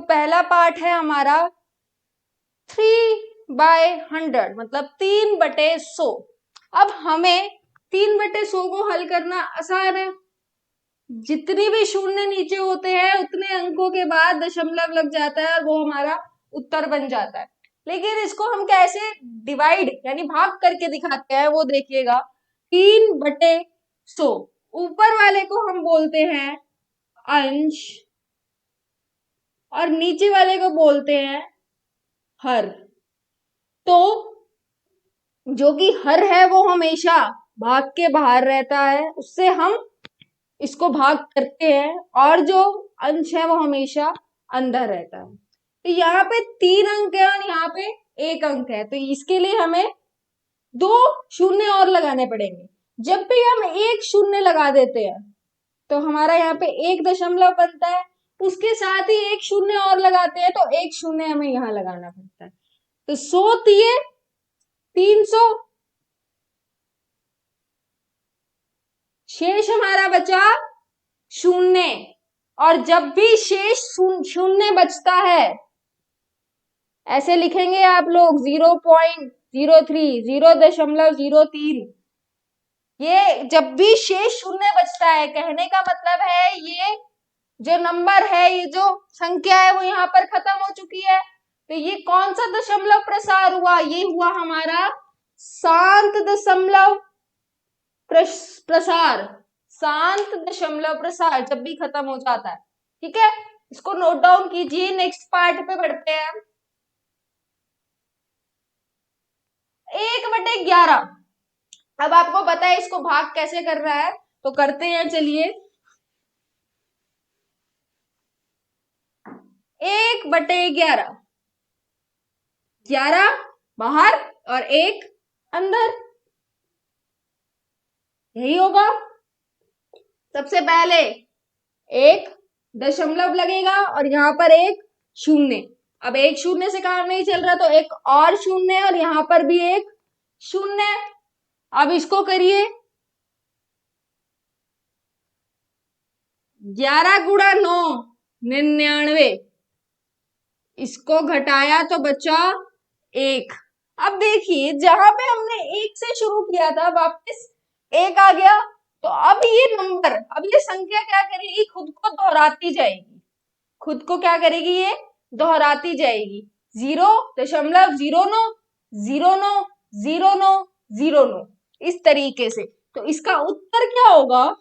पहला पार्ट है हमारा 3/100 मतलब 3/100। अब हमें 3/100 को हल करना आसान है। जितनी भी शून्य नीचे होते हैं उतने अंकों के बाद दशमलव लग जाता है और वो हमारा उत्तर बन जाता है। लेकिन इसको हम कैसे डिवाइड यानी भाग करके दिखाते हैं वो देखिएगा। 3/100 ऊपर वाले को हम बोलते हैं अंश और नीचे वाले को बोलते हैं हर। तो जो कि हर है वो हमेशा भाग के बाहर रहता है, उससे हम इसको भाग करते हैं, और जो अंश है वो हमेशा अंदर रहता है। तो यहाँ पे 3 अंक है और यहाँ पे 1 अंक है, तो इसके लिए हमें 2 शून्य और लगाने पड़ेंगे। जब भी हम 1 शून्य लगा देते हैं तो हमारा यहाँ पे 1 दशमलव बनता है, उसके साथ ही 1 शून्य और लगाते हैं तो 1 शून्य हमें यहाँ लगाना पड़ता है। तो 100 दिए 300, शेष हमारा बचा शून्य। और जब भी शेष शून्य बचता है ऐसे लिखेंगे आप लोग 0.03 0.03। ये जब भी शेष शून्य बचता है कहने का मतलब है ये जो नंबर है, ये जो संख्या है वो यहाँ पर खत्म हो चुकी है। तो ये कौन सा दशमलव प्रसार हुआ? ये हुआ हमारा शांत दशमलव प्रसार। शांत दशमलव प्रसार जब भी खत्म हो जाता है। ठीक है, इसको नोट डाउन कीजिए। नेक्स्ट पार्ट पे बढ़ते हैं। 1/11। अब आपको पता है इसको भाग कैसे कर रहा है, तो करते हैं चलिए। 1/11, 11 बाहर और 1 अंदर, यही होगा। सबसे पहले 1 दशमलव लगेगा और यहाँ पर 1 शून्य। अब 1 शून्य से काम नहीं चल रहा तो 1 और शून्य और यहाँ पर भी 1 शून्य। अब इसको करिए, 11 गुणा 9 99, इसको घटाया तो बचा 1। अब देखिए जहां पे हमने 1 से शुरू किया था वापस 1 आ गया, तो अब ये नंबर, अब ये संख्या क्या करेगी? खुद को दोहराती जाएगी। खुद को क्या करेगी? ये दोहराती जाएगी। 0.09 09 09 09 इस तरीके से। तो इसका उत्तर क्या होगा?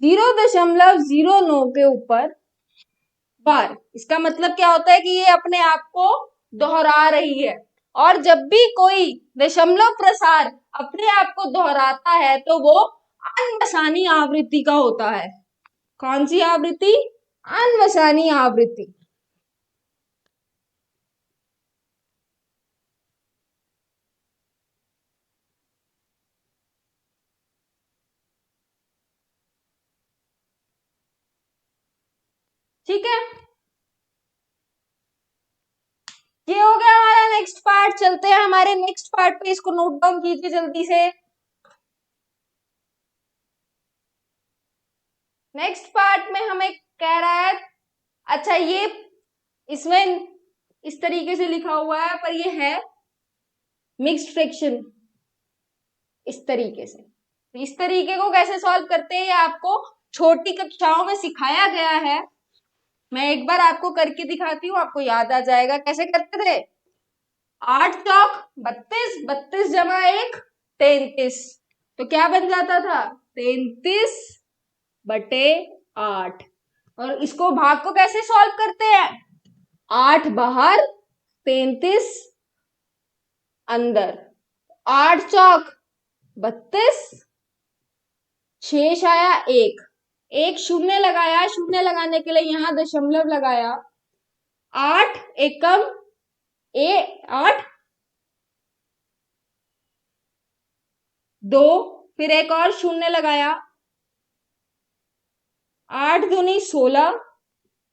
0.09 के ऊपर बार। इसका मतलब क्या होता है कि ये अपने आप को दोहरा रही है। और जब भी कोई दशमलव प्रसार अपने आप को दोहराता है तो वो अनवसानी आवृत्ति का होता है। कौन सी आवृत्ति? अनवसानी आवृत्ति। ठीक है, ये हो गया हमारा नेक्स्ट पार्ट। चलते हैं हमारे नेक्स्ट पार्ट पे, इसको नोट डाउन कीजिए जल्दी से। नेक्स्ट पार्ट में हमें कह रहा है, अच्छा ये इसमें इस तरीके से लिखा हुआ है पर ये है मिक्स्ड फ्रैक्शन इस तरीके से। तो इस तरीके को कैसे सॉल्व करते हैं आपको छोटी कक्षाओं में सिखाया गया है। मैं एक बार आपको करके दिखाती हूँ, आपको याद आ जाएगा कैसे करते थे। 8 चौक 32, 32 जमा 1 33। तो क्या बन जाता था? 33/8। और इसको भाग को कैसे सॉल्व करते हैं? 8 बाहर 33 अंदर। 8 चौक 32, शेष आया 1। 1 शून्य लगाया, शून्य लगाने के लिए यहां दशमलव लगाया। 8 एकम 8 2, फिर एक और शून्य लगाया। 8 दूनी 16,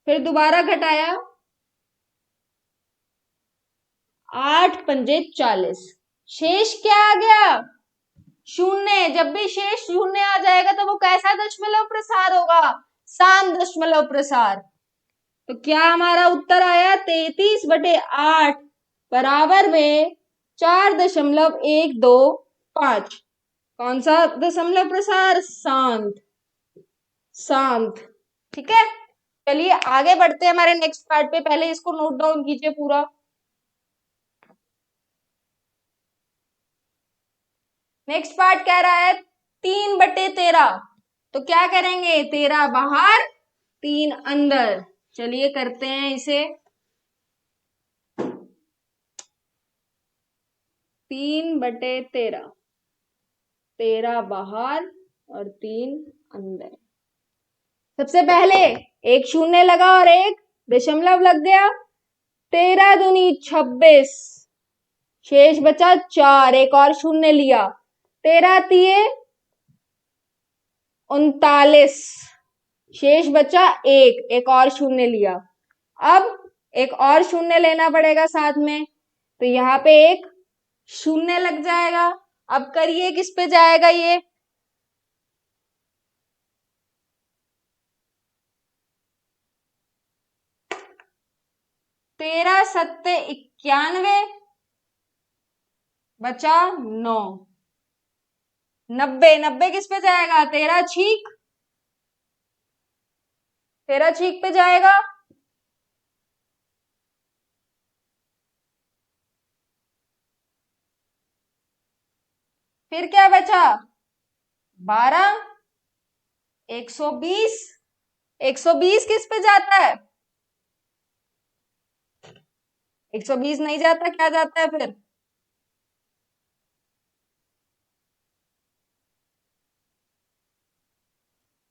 फिर दोबारा घटाया। 8 पंजे 40। शेष क्या आ गया? शून्य। जब भी शेष शून्य आ जाएगा तो वो कैसा दशमलव प्रसार होगा? शांत दशमलव प्रसार। तो क्या हमारा उत्तर आया 33/8 बराबर में 4.125। कौन सा दशमलव प्रसार? शांत। शांत। ठीक है, चलिए आगे बढ़ते हैं हमारे नेक्स्ट पार्ट पे। पहले इसको नोट डाउन कीजिए पूरा। नेक्स्ट पार्ट कह रहा है 3/13। तो क्या करेंगे? 13 बाहर 3 अंदर। चलिए करते हैं इसे। 3/13, 13 बाहर और 3 अंदर। सबसे पहले एक शून्य लगा और एक दशमलव लग गया। 13 दूनी 26, शेष बचा 4, एक और शून्य लिया। 13 तिये 39, शेष बचा 1, एक और शून्य लिया। अब एक और शून्य लेना पड़ेगा साथ में, तो यहाँ पे एक शून्य लग जाएगा। अब करिए किस पे जाएगा ये? तेरह सत्ते 91, बचा 9। 90, 90 किस पे जाएगा? 13 छीक, 13 छीक पे जाएगा। फिर क्या बचा? 12, 120। 120 किस पे जाता है? 120 नहीं जाता, क्या जाता है फिर?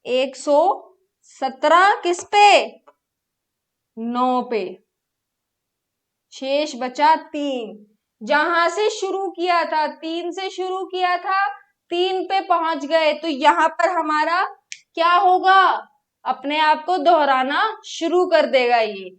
117 किस पे? 9 पे। शेष बचा 3। जहां से शुरू किया था 3 से शुरू किया था, 3 पे पहुंच गए, तो यहां पर हमारा क्या होगा? अपने आप को दोहराना शुरू कर देगा ये।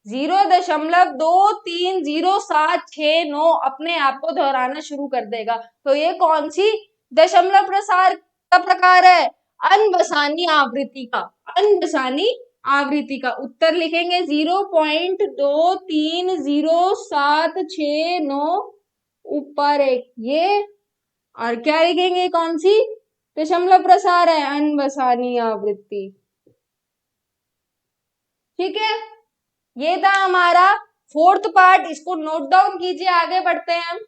0.230769 अपने आप को दोहराना शुरू कर देगा। तो ये कौन सी दशमलव प्रसार का प्रकार है? अनबसानी आवृत्ति का। अनबसानी आवृत्ति का उत्तर लिखेंगे 0.230769 ऊपर एक ये, और क्या लिखेंगे? कौन सी दशमलव प्रसार है? अनबसानी आवृत्ति। ठीक है, ये था हमारा फोर्थ पार्ट। इसको नोट डाउन कीजिए, आगे बढ़ते हैं हम।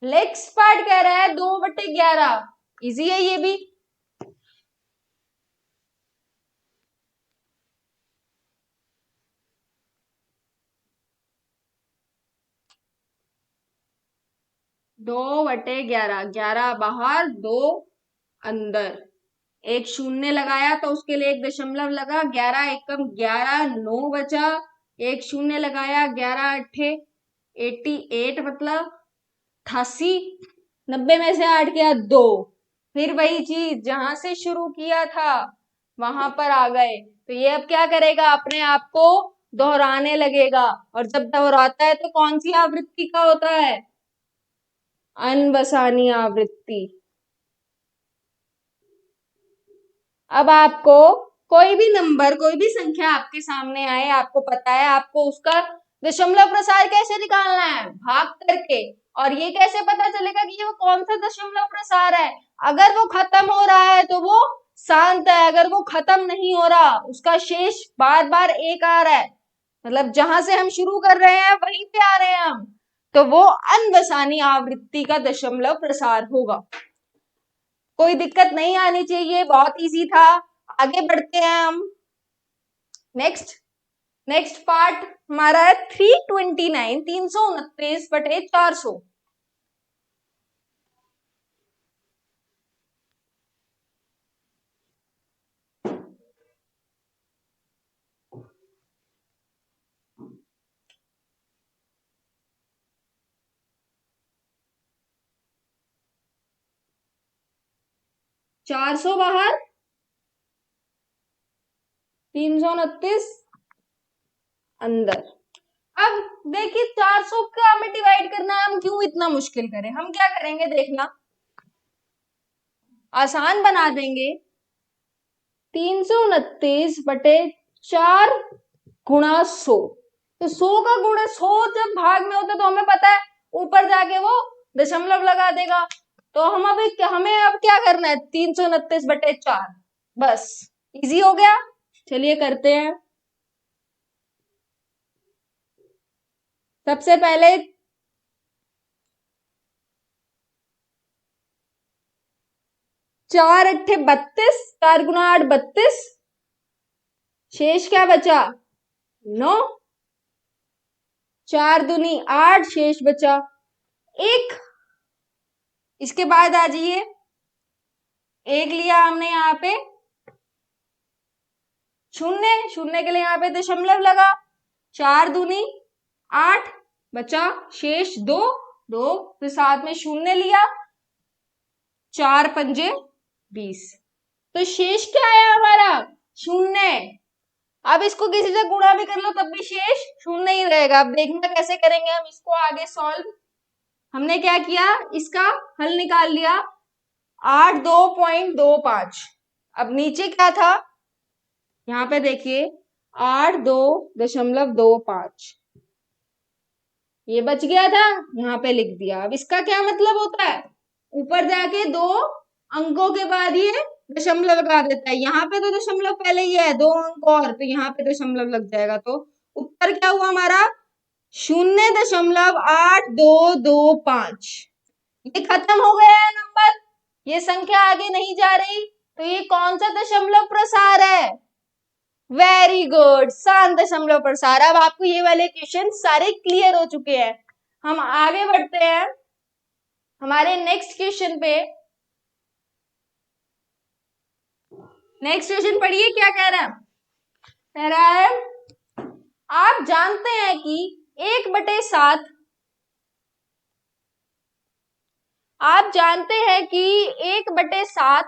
नेक्स्ट पार्ट कह रहा है 2/11। इजी है ये भी। दो बटे 11, 11 बाहर 2 अंदर। एक शून्य लगाया तो उसके लिए एक दशमलव लगा। 11 एकम 11, 9 बचा। एक शून्य लगाया, 11 अट्ठे 88, मतलब 88। 90 में से 8 गया 2। फिर वही चीज जहां से शुरू किया था वहां पर आ गए, तो ये अब क्या करेगा? अपने आप को दोहराने लगेगा। और जब दोहराता है तो कौन सी आवृत्ति का होता है? अनबसानी आवृत्ति। अब आपको कोई भी नंबर, कोई भी संख्या आपके सामने आए, आपको पता है आपको उसका दशमलव प्रसार कैसे निकालना है? भाग करके। और ये कैसे पता चलेगा कि ये वो कौन सा दशमलव प्रसार है? अगर वो खत्म हो रहा है तो वो शांत है, अगर वो खत्म नहीं हो रहा, उसका शेष बार बार एक आ रहा है, मतलब जहां से हम शुरू कर रहे हैं वहीं पे आ रहे हैं हम, तो वो अनबसानी आवृत्ति का दशमलव प्रसार होगा। कोई दिक्कत नहीं आनी चाहिए, बहुत इजी था। आगे बढ़ते हैं हम। नेक्स्ट नेक्स्ट पार्ट हमारा है 329, 329/400। 400 बाहर, 329 अंदर। अब देखिए 400 का हमें डिवाइड करना है, हम क्यों इतना मुश्किल करें? हम क्या करेंगे देखना, आसान बना देंगे। 329/4 गुणा 100। तो 100 का गुणा 100 जब भाग में होता है तो हमें पता है ऊपर जाके वो दशमलव लगा देगा। तो हमें अब क्या करना है, 329/4, बस इजी हो गया। चलिए करते हैं। सबसे पहले 4 अट्ठे 32, 4 गुना 8 32, शेष क्या बचा 9, 4 दूनी 8, शेष बचा 1। इसके बाद आ जाइए, 1 लिया हमने यहाँ पे, शून्य, शून्य के लिए यहाँ पे दशमलव लगा, 4 दूनी 8 बचा शेष 2, 2 फिर साथ में शून्य लिया, 4 पंजे 20। तो शेष क्या है हमारा शून्य। अब इसको किसी से गुणा भी कर लो तब भी शेष शून्य ही रहेगा। अब देखना कैसे करेंगे हम इसको आगे सॉल्व। हमने क्या किया, इसका हल निकाल लिया 82.25। अब नीचे क्या था, यहाँ पे देखिए 82.25, ये बच गया था, यहाँ पे लिख दिया। अब इसका क्या मतलब होता है, ऊपर जाके 2 अंकों के बाद ये दशमलव लगा देता है। यहाँ पे तो दशमलव पहले ही है, 2 अंक और, तो यहाँ पे दशमलव लग जाएगा। तो उत्तर क्या हुआ हमारा 0.8225। ये खत्म हो गया है नंबर, ये संख्या आगे नहीं जा रही। तो ये कौन सा दशमलव प्रसार है, वेरी गुड, शांत दशमलव प्रसार। अब आपको ये वाले क्वेश्चन सारे क्लियर हो चुके हैं। हम आगे बढ़ते हैं हमारे नेक्स्ट क्वेश्चन पे। नेक्स्ट क्वेश्चन पढ़िए, क्या कह रहा है, कह रहा है आप जानते हैं कि 1/7, आप जानते हैं कि 1/7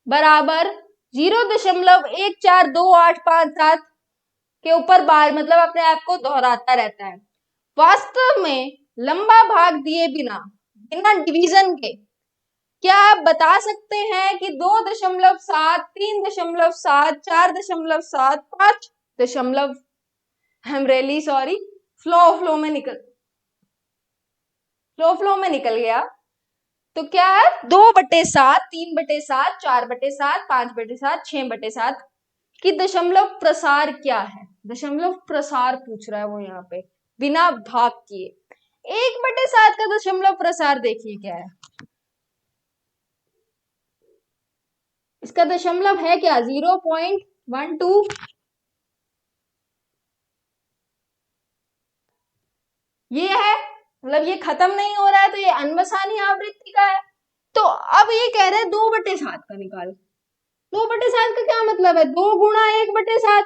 बराबर 0.142857 के ऊपर बार मतलब अपने आप को दोहराता रहता है। वास्तव में लंबा भाग दिए बिना बिना डिवीजन के क्या आप बता सकते हैं कि 2.7, 3.7, 4.7, 5 I am really sorry, flow में निकल गया। तो क्या है 2/7, 3/7, 4/7, 5/7, 6/7 की दशमलव प्रसार क्या है, दशमलव प्रसार पूछ रहा है वो यहाँ पे बिना भाग किए। 1/7 का दशमलव प्रसार देखिए क्या है, इसका दशमलव है क्या 0.12, ये है, मतलब ये खत्म नहीं हो रहा है तो ये अनवसानी आवृत्ति का है। तो अब ये कह रहे हैं 2/7 का निकाल। 2/7 का क्या मतलब है, 2 गुणा 1/7।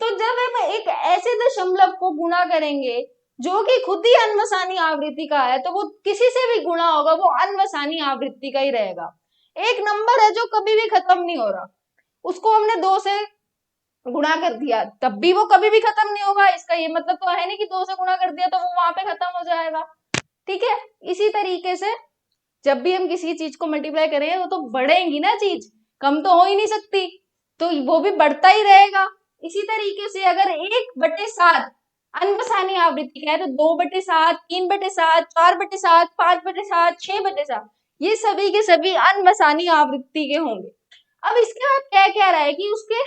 तो जब हम एक ऐसे दशमलव को गुणा करेंगे जो कि खुद ही अनवसानी आवृत्ति का है, तो वो किसी से भी गुणा होगा वो अनवसानी आवृत्ति का ही रहेगा। एक नंबर है जो कभी भी खत्म नहीं हो रहा, उसको हमने 2 से गुणा कर दिया तब भी वो कभी भी खत्म नहीं होगा। इसका ये मतलब तो है नहीं कि 2 से गुणा कर दिया तो वो वहां पे खत्म हो जाएगा। ठीक है, इसी तरीके से जब भी हम किसी चीज को मल्टीप्लाई करेंगे वो तो बढ़ेगी ना चीज, कम तो हो ही नहीं सकती, तो वो भी बढ़ता ही रहेगा। इसी तरीके से अगर 1/7 अनवसानी आवृत्ति का है तो 2/7, 3/7, 4/7, 5/7, 6/7 ये सभी के सभी अनवसानी आवृत्ति के होंगे। अब इसके बाद क्या कह रहा है कि उसके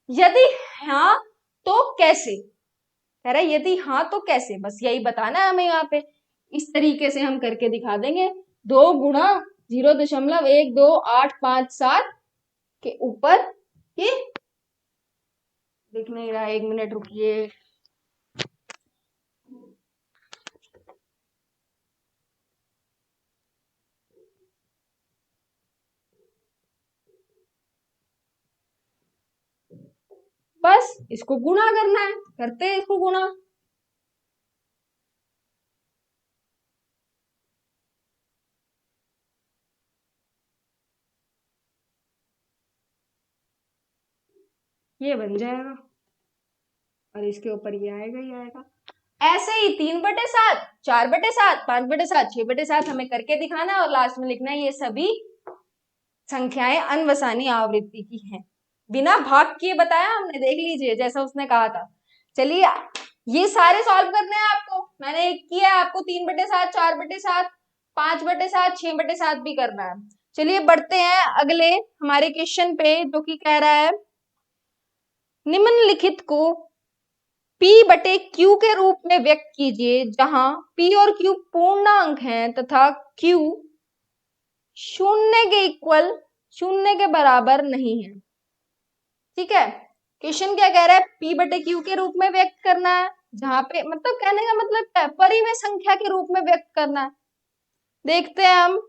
यदि हाँ तो कैसे, कह रहा है यदि हाँ तो कैसे, बस यही बताना है हमें यहाँ पे। इस तरीके से हम करके दिखा देंगे, 2 गुणा 0.12857 के ऊपर ये दिख नहीं रहा, 1 मिनट रुकिए। बस इसको गुणा करना है, करते हैं इसको गुणा। ये बन जाएगा और इसके ऊपर ये आएगा ही आएगा। ऐसे ही 3/7, 4/7, 5/7, 6/7 हमें करके दिखाना है और लास्ट में लिखना है ये सभी संख्याएं अनवसानी आवृत्ति की हैं। बिना भाग किए बताया हमने, देख लीजिए जैसा उसने कहा था। चलिए ये सारे सॉल्व करने हैं आपको, मैंने एक किया, आपको 3/7, 4/7, 5/7, 6/7 भी करना है। चलिए बढ़ते हैं अगले हमारे क्वेश्चन पे, जो कि कह रहा है निम्नलिखित को P/Q के रूप में व्यक्त कीजिए, जहां P और Q पूर्णांक हैं तथा Q शून्य के बराबर नहीं है। ठीक है, क्वेश्चन क्या कह रहा है, P/Q के रूप में व्यक्त करना है, जहां पे मतलब कहने का मतलब क्या है, परिमेय संख्या के रूप में व्यक्त करना है। देखते हैं हम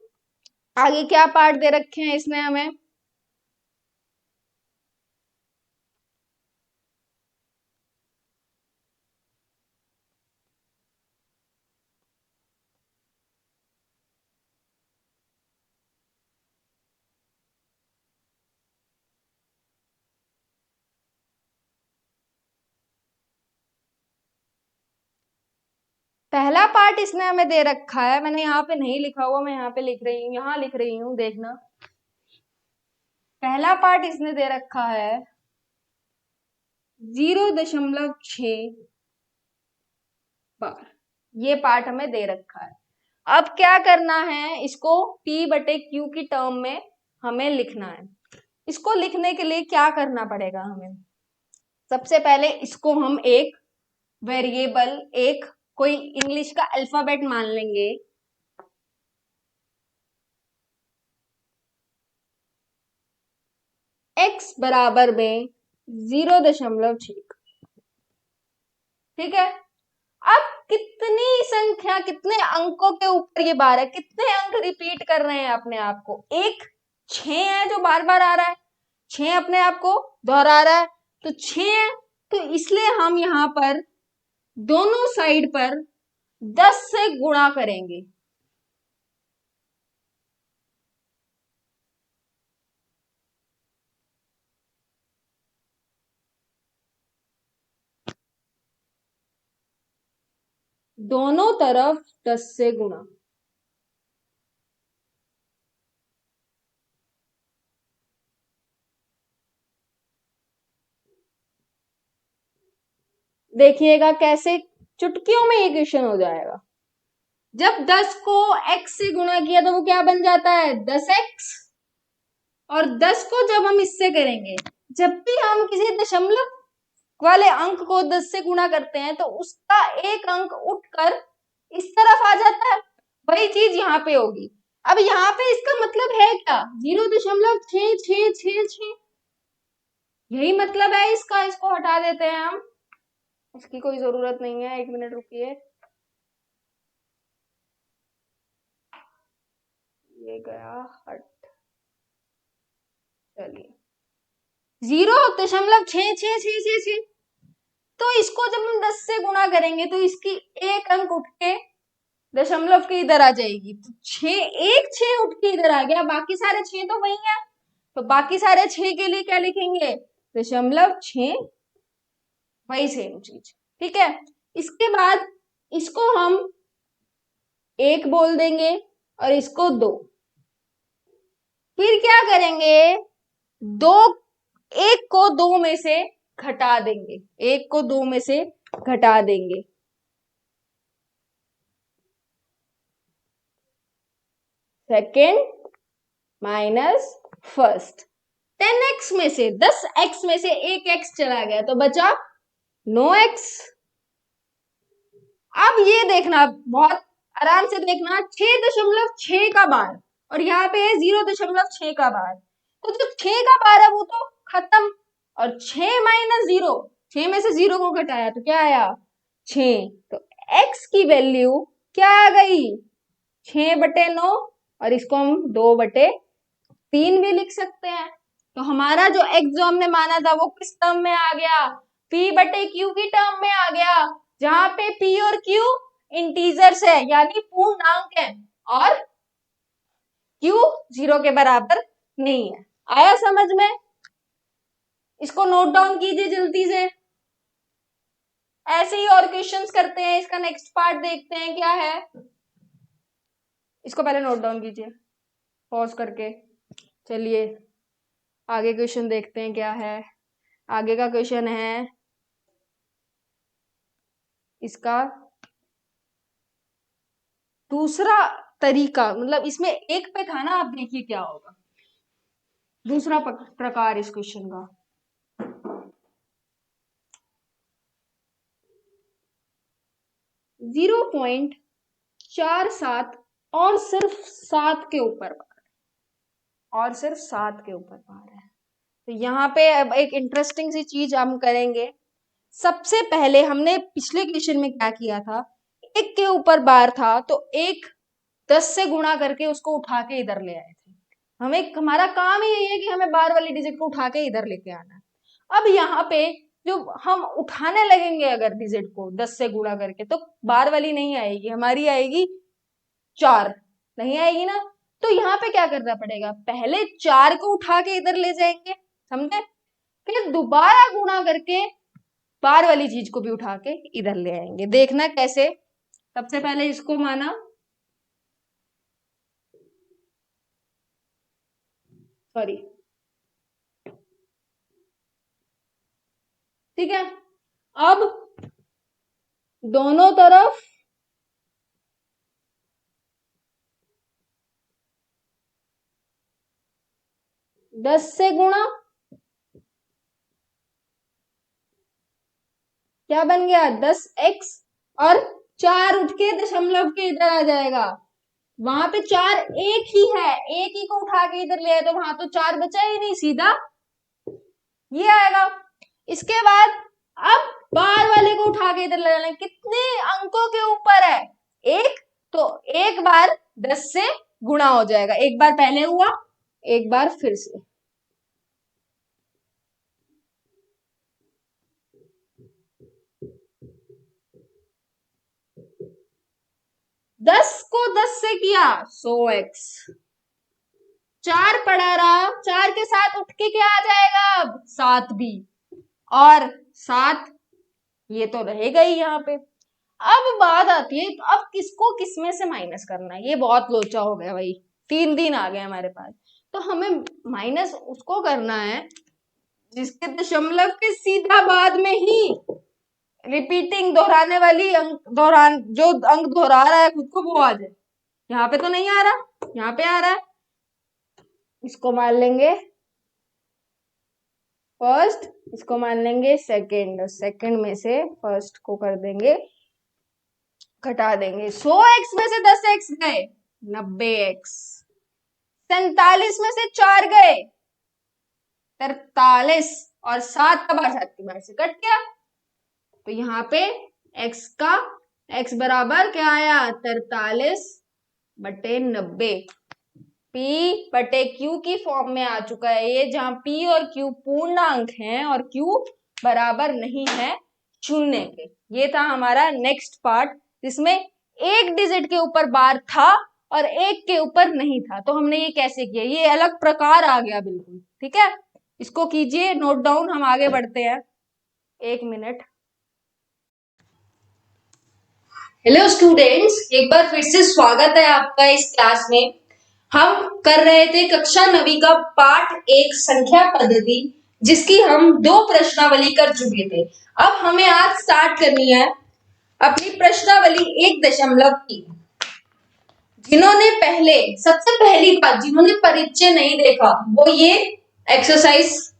आगे क्या पार्ट दे रखे हैं इसने हमें। पहला पार्ट इसने हमें दे रखा है, मैंने यहाँ पे नहीं लिखा हुआ, मैं यहाँ पे लिख रही हूँ, यहाँ लिख रही हूँ, देखना। पहला पार्ट इसने दे रखा है 0.6 बार, ये पार्ट हमें दे रखा है। अब क्या करना है, इसको P/Q की टर्म में हमें लिखना है। इसको लिखने के लिए क्या करना पड़ेगा हमें, सबसे पहले इसको हम एक वेरिएबल, एक कोई इंग्लिश का अल्फाबेट मान लेंगे। x बराबर में 0.6, ठीक है। अब कितनी संख्या, कितने अंकों के ऊपर ये बार है, कितने अंक रिपीट कर रहे हैं अपने आप को, एक 6 है जो बार बार आ रहा है, 6 अपने आप को दोहरा रहा है, तो 6 है, तो इसलिए हम यहाँ पर दोनों साइड पर 10 से गुणा करेंगे। दोनों तरफ 10 से गुणा। देखिएगा कैसे चुटकियों में ये क्वेश्चन हो जाएगा। जब 10 को x से गुणा किया तो वो क्या बन जाता है, 10x, और 10 को जब हम इससे करेंगे, जब भी हम किसी दशमलव वाले अंक को 10 से गुणा करते हैं तो उसका एक अंक उठकर इस तरफ आ जाता है, वही चीज यहाँ पे होगी। अब यहाँ पे इसका मतलब है क्या, 0.666, यही मतलब है इसका। इसको हटा देते हैं हम, इसकी कोई जरूरत नहीं है, 1 मिनट रुकिए, ये गया हट। चलिए 0.66666, तो इसको जब हम 10 से गुणा करेंगे तो इसकी एक अंक उठ के दशमलव के इधर आ जाएगी, तो 6 उठ के इधर आ गया, बाकी सारे 6 तो वही है, तो बाकी सारे 6 के लिए क्या लिखेंगे, 0.6, वही सेम चीज। ठीक है, इसके बाद इसको हम 1 बोल देंगे और इसको 2, फिर क्या करेंगे, 2, 1 को 2 में से घटा देंगे, 1 को 2 में से घटा देंगे। सेकेंड माइनस फर्स्ट, 10x में से 10x में से एक x चला गया तो बचा 9x। अब ये देखना, बहुत आराम से देखना, 6.6 का बार और यहाँ पे है 0.6 का बार, तो जो 6 का बार है वो तो खत्म, और 6 माइनस 0, 6 में से 0 को घटाया तो क्या आया, 6, तो x की वैल्यू क्या आ गई, 6/9, और इसको हम 2/3 भी लिख सकते हैं। तो हमारा जो x जो हमने माना था वो किस टर्म में आ गया, P/Q की टर्म में आ गया, जहां पे P और Q इंटीजर्स है यानी पूर्णांक है, और Q 0 के बराबर नहीं है। आया समझ में, इसको नोट डाउन कीजिए जल्दी से। ऐसे ही और क्वेश्चंस करते हैं, इसका नेक्स्ट पार्ट देखते हैं क्या है, इसको पहले नोट डाउन कीजिए पॉज करके। चलिए आगे क्वेश्चन देखते हैं क्या है। आगे का क्वेश्चन है इसका दूसरा तरीका, मतलब इसमें एक पे था ना, आप देखिए क्या होगा दूसरा प्रकार इस क्वेश्चन का। 0.47 और सिर्फ 7 के ऊपर और सिर्फ 7 के ऊपर बार है। तो यहाँ पे अब एक इंटरेस्टिंग सी चीज हम करेंगे। सबसे पहले हमने पिछले क्वेश्चन में क्या किया था, एक के ऊपर बार था तो एक 10 से गुणा करके उसको उठा के इधर ले आए थे। हमें, हमारा काम ही यही है कि हमें बार वाली डिजिट को उठा के इधर लेके आना है। अब यहाँ पे जो हम उठाने लगेंगे अगर डिजिट को 10 से गुणा करके, तो बार वाली नहीं आएगी, हमारी आएगी 4, नहीं आएगी ना। तो यहाँ पे क्या करना पड़ेगा, पहले 4 को उठा के इधर ले जाएंगे, समझे, फिर दोबारा गुणा करके बार वाली चीज को भी उठा के इधर ले आएंगे। देखना कैसे। सबसे पहले इसको माना, सॉरी, ठीक है। अब दोनों तरफ 10 से गुणा, क्या बन गया 10x, और 4 उठ के दशमलव के इधर आ जाएगा। वहां पे 4 एक ही है, एक ही को उठा के इधर ले आए तो वहां तो 4 बचा ही नहीं, सीधा ये आएगा। इसके बाद अब बार वाले को उठा के इधर ले जाना, कितने अंकों के ऊपर है, एक, तो एक बार 10 से गुणा हो जाएगा, एक बार पहले हुआ, एक बार फिर से। दस को 10 से किया 100x, 4 पड़ा रहा, 4 के साथ उठ के क्या आ जाएगा अब 7 भी, और 7 ये तो रहेगा ही यहाँ पे। अब बात आती है, तो अब किसको किसमें से माइनस करना है, ये बहुत लोचा हो गया भाई, 3 दिन आ गए हमारे पास। तो हमें माइनस उसको करना है जिसके दशमलव के सीधा बाद में ही रिपीटिंग, दोहराने वाली अंक, जो अंक दोहरा रहा है खुद को वो आ जाए। यहाँ पे तो नहीं आ रहा, यहाँ पे आ रहा है, इसको मान लेंगे फर्स्ट, इसको मान लेंगे सेकंड, सेकंड में से फर्स्ट को कर देंगे, घटा देंगे। 100x में से 10x गए 90x, 47 में से 4 गए 43, और 7 का बार 7 की बार से कट गया, तो यहाँ पे x का x बराबर क्या आया 43/90, p बटे q की फॉर्म में आ चुका है ये, जहां p और q पूर्णांक हैं और q बराबर नहीं है 0 के। ये था हमारा नेक्स्ट पार्ट, जिसमें एक डिजिट के ऊपर बार था और एक के ऊपर नहीं था। तो हमने ये कैसे किया, ये अलग प्रकार आ गया बिल्कुल, ठीक है। इसको कीजिए नोट डाउन, हम आगे बढ़ते हैं। 1 मिनट। हेलो स्टूडेंट्स, एक बार फिर से स्वागत है आपका इस क्लास में। हम कर रहे थे कक्षा 9वीं का पाठ 1 संख्या पद्धति, जिसकी हम 2 प्रश्नावली कर चुके थे। अब हमें आज स्टार्ट करनी है अपनी प्रश्नावली 1.3। जिन्होंने पहले, सबसे पहली बात, जिन्होंने परिचय नहीं देखा वो ये एक्सरसाइज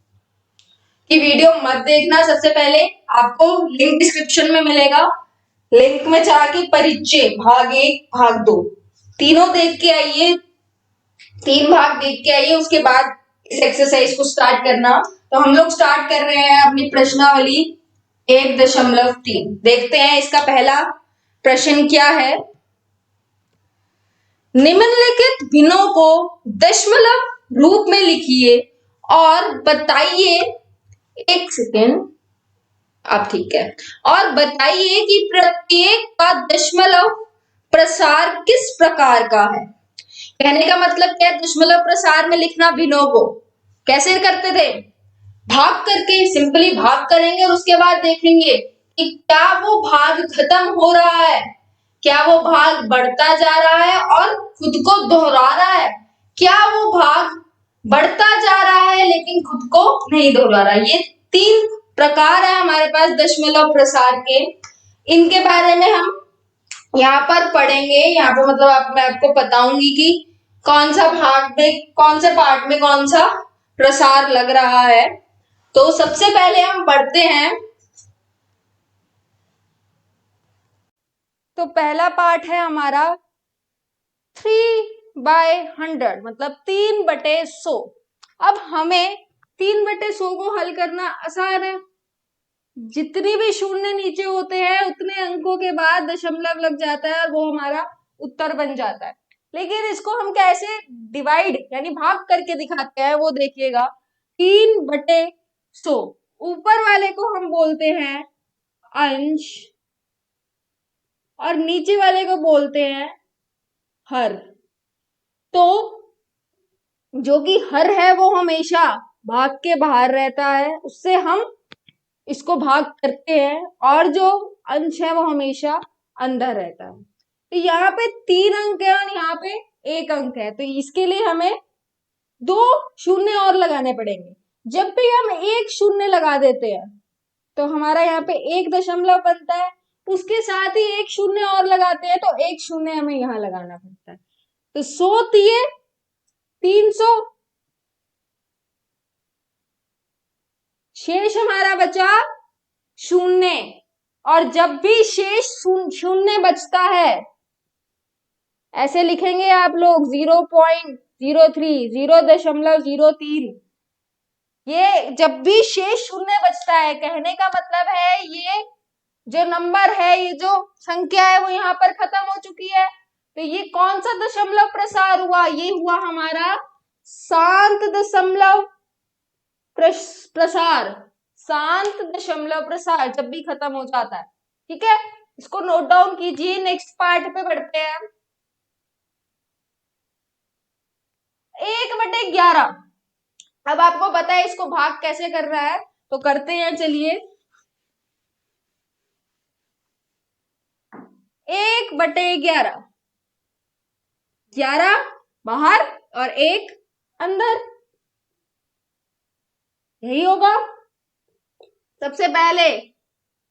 की वीडियो मत देखना। सबसे पहले आपको लिंक डिस्क्रिप्शन में मिलेगा, लिंक में जाके परिचय भाग 1 भाग 2 तीनों देख के आइए, 3 भाग देख के आइए, उसके बाद इस एक्सरसाइज को स्टार्ट करना। तो हम लोग स्टार्ट कर रहे हैं अपनी प्रश्नावली 1.3। देखते हैं इसका पहला प्रश्न क्या है। निम्नलिखित भिन्नों को दशमलव रूप में लिखिए और बताइए, 1 सेकेंड, अब ठीक है, और बताइए कि प्रत्येक का दशमलव प्रसार किस प्रकार का है। कहने का मतलब क्या है, दशमलव प्रसार में लिखना भिन्नों को कैसे करते थे, भाग करके, सिंपली भाग करेंगे और उसके बाद देखेंगे कि क्या वो भाग खत्म हो रहा है, क्या वो भाग बढ़ता जा रहा है और खुद को दोहरा रहा है, क्या वो भाग बढ़ता जा रहा है लेकिन खुद को नहीं दोहरा रहा। ये 3 प्रकार है हमारे पास दशमलव प्रसार के। इनके बारे में हम यहाँ पर पढ़ेंगे। यहाँ पे मतलब मैं आपको बताऊंगी कि कौन सा भाग में, कौन से पार्ट में कौन सा प्रसार लग रहा है। तो सबसे पहले हम पढ़ते हैं। तो पहला पार्ट है हमारा 3/100, मतलब 3/100। अब हमें 3/100 को हल करना आसान है। जितनी भी शून्य नीचे होते हैं उतने अंकों के बाद दशमलव लग जाता है और वो हमारा उत्तर बन जाता है। लेकिन इसको हम कैसे डिवाइड यानी भाग करके दिखाते हैं वो देखिएगा। 3/100, ऊपर वाले को हम बोलते हैं अंश और नीचे वाले को बोलते हैं हर। तो जो कि हर है वो हमेशा भाग के बाहर रहता है, उससे हम इसको भाग करते हैं, और जो अंश है वो हमेशा अंदर रहता है। तो यहाँ पे 3 अंक है और यहाँ पे 1 अंक है, तो इसके लिए हमें 2 शून्य और लगाने पड़ेंगे। जब भी हम 1 शून्य लगा देते हैं तो हमारा यहाँ पे 1 दशमलव बनता है। उसके साथ ही 1 शून्य और लगाते हैं तो 1 शून्य हमें यहाँ लगाना पड़ता है। तो 100 दिए 300, शेष हमारा बचा शून्य। और जब भी शेष शून्य बचता है, ऐसे लिखेंगे आप लोग 0.03, 0.03। ये जब भी शेष शून्य बचता है, कहने का मतलब है ये जो नंबर है, ये जो संख्या है वो यहाँ पर खत्म हो चुकी है। तो ये कौन सा दशमलव प्रसार हुआ? ये हुआ हमारा शांत दशमलव प्रसार। शांत दशमलव प्रसार जब भी खत्म हो जाता है। ठीक है, इसको नोट डाउन कीजिए। नेक्स्ट पार्ट पे बढ़ते हैं। 1/11। अब आपको पता है इसको भाग कैसे कर रहा है, तो करते हैं, चलिए। 1/11, 11 बाहर और 1 अंदर, यही होगा। सबसे पहले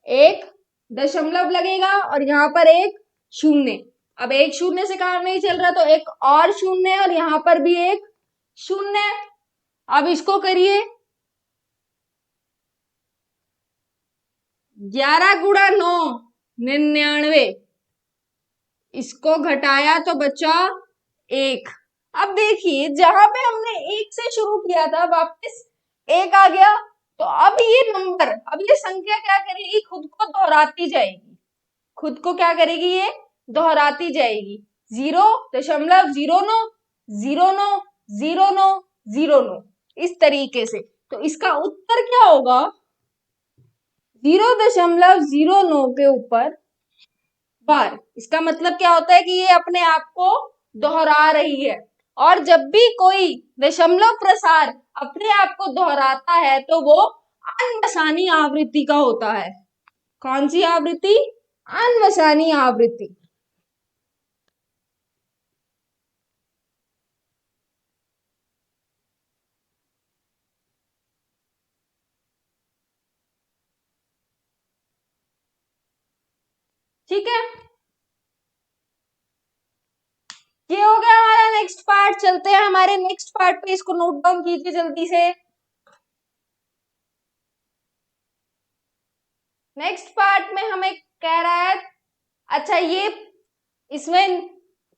1 दशमलव लगेगा और यहाँ पर 1 शून्य। अब 1 शून्य से काम नहीं चल रहा तो 1 और शून्य और यहाँ पर भी 1 शून्य। अब इसको करिए, 11 गुणा 9 99। इसको घटाया तो बचा 1। अब देखिए जहां पे हमने 1 से शुरू किया था वापस 1 आ गया। तो अब ये नंबर, अब ये संख्या क्या करेगी? खुद को दोहराती जाएगी। खुद को क्या करेगी? ये दोहराती जाएगी। 0.09, 09, 09, 09, इस तरीके से। तो इसका उत्तर क्या होगा? 0.09 के ऊपर बार। इसका मतलब क्या होता है कि ये अपने आप को दोहरा रही है। और जब भी कोई दशमलव प्रसार अपने आप को दोहराता है तो वो अनवसानी आवृत्ति का होता है। कौन सी आवृत्ति? अनवसानी आवृत्ति। ठीक है, ये हो गया हमारा नेक्स्ट पार्ट। चलते हैं हमारे नेक्स्ट पार्ट पे, इसको नोट डाउन कीजिए जल्दी से। नेक्स्ट पार्ट में हमें कह रहा है, अच्छा ये इसमें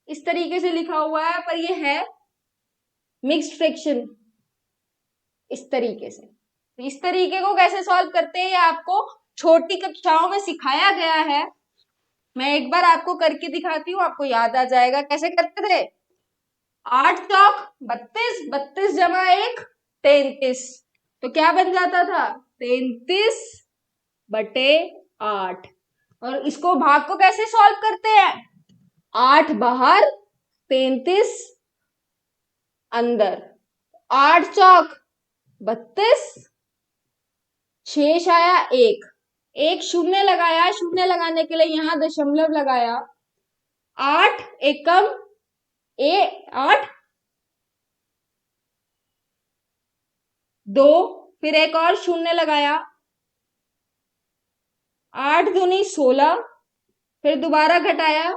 इस तरीके से लिखा हुआ है पर ये है मिक्स्ड फ्रैक्शन, इस तरीके से। तो इस तरीके को कैसे सॉल्व करते हैं आपको छोटी कक्षाओं में सिखाया गया है। मैं एक बार आपको करके दिखाती हूँ, आपको याद आ जाएगा कैसे करते थे। 8 चौक 32, 32 जमा 1 33। तो क्या बन जाता था? 33/8। और इसको भाग को कैसे सॉल्व करते हैं? 8 बाहर 33 अंदर। 8 चौक 32, शेष आया 1। 1 शून्य लगाया, शून्य लगाने के लिए यहां दशमलव लगाया। 8 एकम 8 2, फिर एक और शून्य लगाया, 8 दूनी 16, फिर दोबारा घटाया,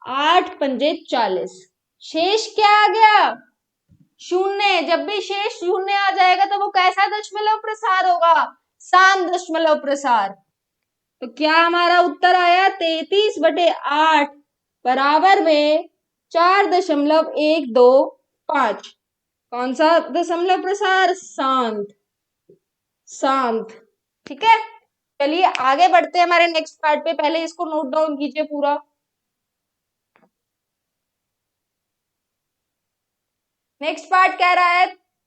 8 पंजे 40, शेष क्या आ गया? शून्य। जब भी शेष शून्य आ जाएगा तो वो कैसा दशमलव प्रसार होगा? साम दशमलव प्रसार। तो क्या हमारा उत्तर आया? 33/8 बराबर में 4.125। कौन सा दशमलव प्रसार? शांत। शांत। ठीक है, चलिए आगे बढ़ते हैं हमारे नेक्स्ट पार्ट पे। पहले इसको नोट डाउन कीजिए पूरा। नेक्स्ट पार्ट कह रहा है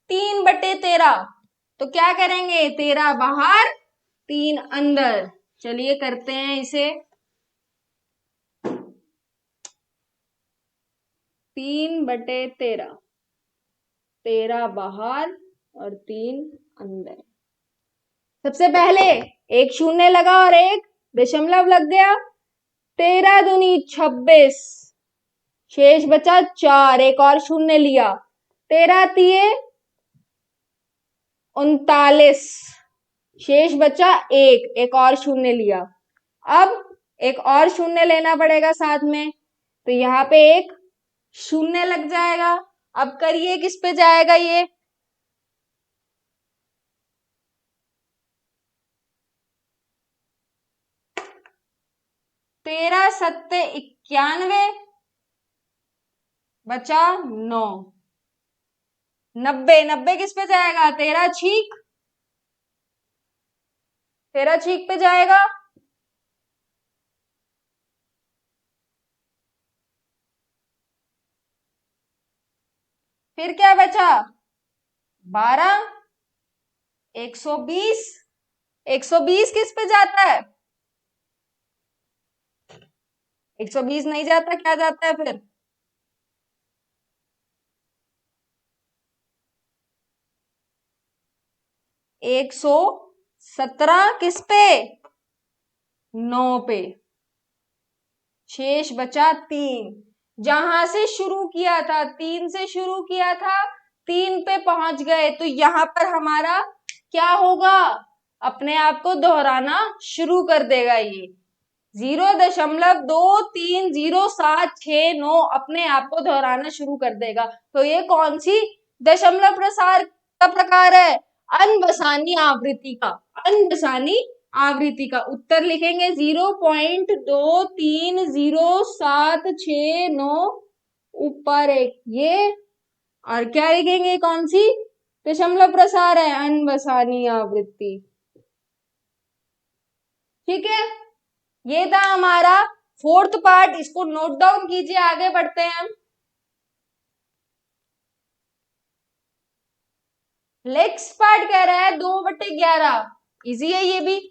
3/13। तो क्या करेंगे? 13 बाहर 3 अंदर। चलिए करते हैं इसे। 3/13, 13 बाहर और 3 अंदर। सबसे पहले एक शून्य लगा और एक दशमलव लग गया। 13 दूनी 26, शेष बचा 4, एक और शून्य लिया। 13 तिये 39, शेष बचा 1, एक और शून्य लिया। अब एक और शून्य लेना पड़ेगा साथ में, तो यहाँ पे एक शून्य लग जाएगा। अब करिए किस पे जाएगा ये? तेरह सत्ते 91, बचा 9। 90, 90 किस पे जाएगा? 13 छीक, 13 छीक पे जाएगा। फिर क्या बचा? 12, 120। 120 किस पे जाता है? 120 नहीं जाता, क्या जाता है फिर? 117 किस पे? 9 पे। शेष बचा 3। जहां से शुरू किया था 3 से शुरू किया था, 3 पे पहुंच गए, तो यहां पर हमारा क्या होगा? अपने आप को दोहराना शुरू कर देगा ये। 0.230769 अपने आप को दोहराना शुरू कर देगा। तो ये कौन सी दशमलव प्रसार का प्रकार है? अनबसानी आवृत्ति का। अनबसानी आवृत्ति का उत्तर लिखेंगे 0.230769 ऊपर एक ये, और क्या लिखेंगे? कौन सी दशमलव प्रसार है? अनबसानी आवृत्ति। ठीक है, ये था हमारा फोर्थ पार्ट। इसको नोट डाउन कीजिए, आगे बढ़ते हैं हम। नेक्स्ट पार्ट कह रहा है 2/11। इजी है ये भी।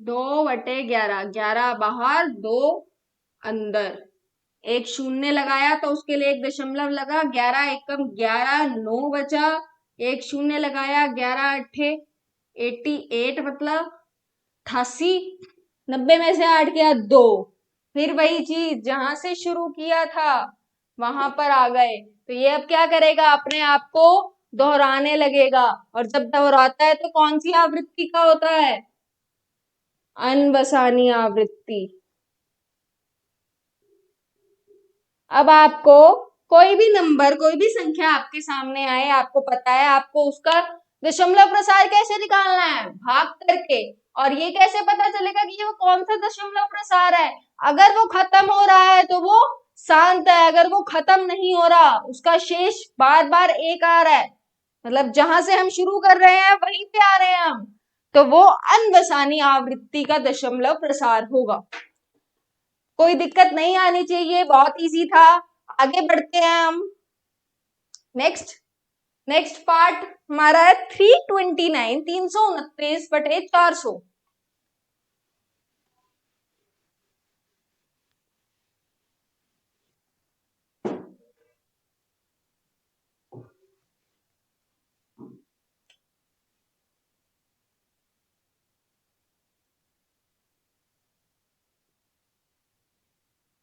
दो बटे 11, 11 बाहर 2 अंदर। एक शून्य लगाया तो उसके लिए एक दशमलव लगा, 11 एकम 11, 9 बचा। एक शून्य लगाया, 11 अट्ठे 88, मतलब 88। 90 में से 8 गया 2। फिर वही चीज जहां से शुरू किया था वहां पर आ गए, तो ये अब क्या करेगा? अपने आप को दोहराने लगेगा। और जब दोहराता है तो कौन सी आवृत्ति का होता है? अनबसानी आवृत्ति। अब आपको कोई भी नंबर, कोई भी संख्या आपके सामने आए, आपको पता है आपको उसका दशमलव प्रसार कैसे निकालना है? भाग करके। और ये कैसे पता चलेगा कि ये वो कौन सा दशमलव प्रसार है? अगर वो खत्म हो रहा है तो वो शांत है, अगर वो खत्म नहीं हो रहा, उसका शेष बार बार एक आ रहा है, मतलब जहां से हम शुरू कर रहे हैं वहीं पे आ रहे हैं हम, तो वो अनवसानी आवृत्ति का दशमलव प्रसार होगा। कोई दिक्कत नहीं आनी चाहिए, बहुत इजी था। आगे बढ़ते हैं हम। नेक्स्ट नेक्स्ट पार्ट हमारा है 329, 329/400।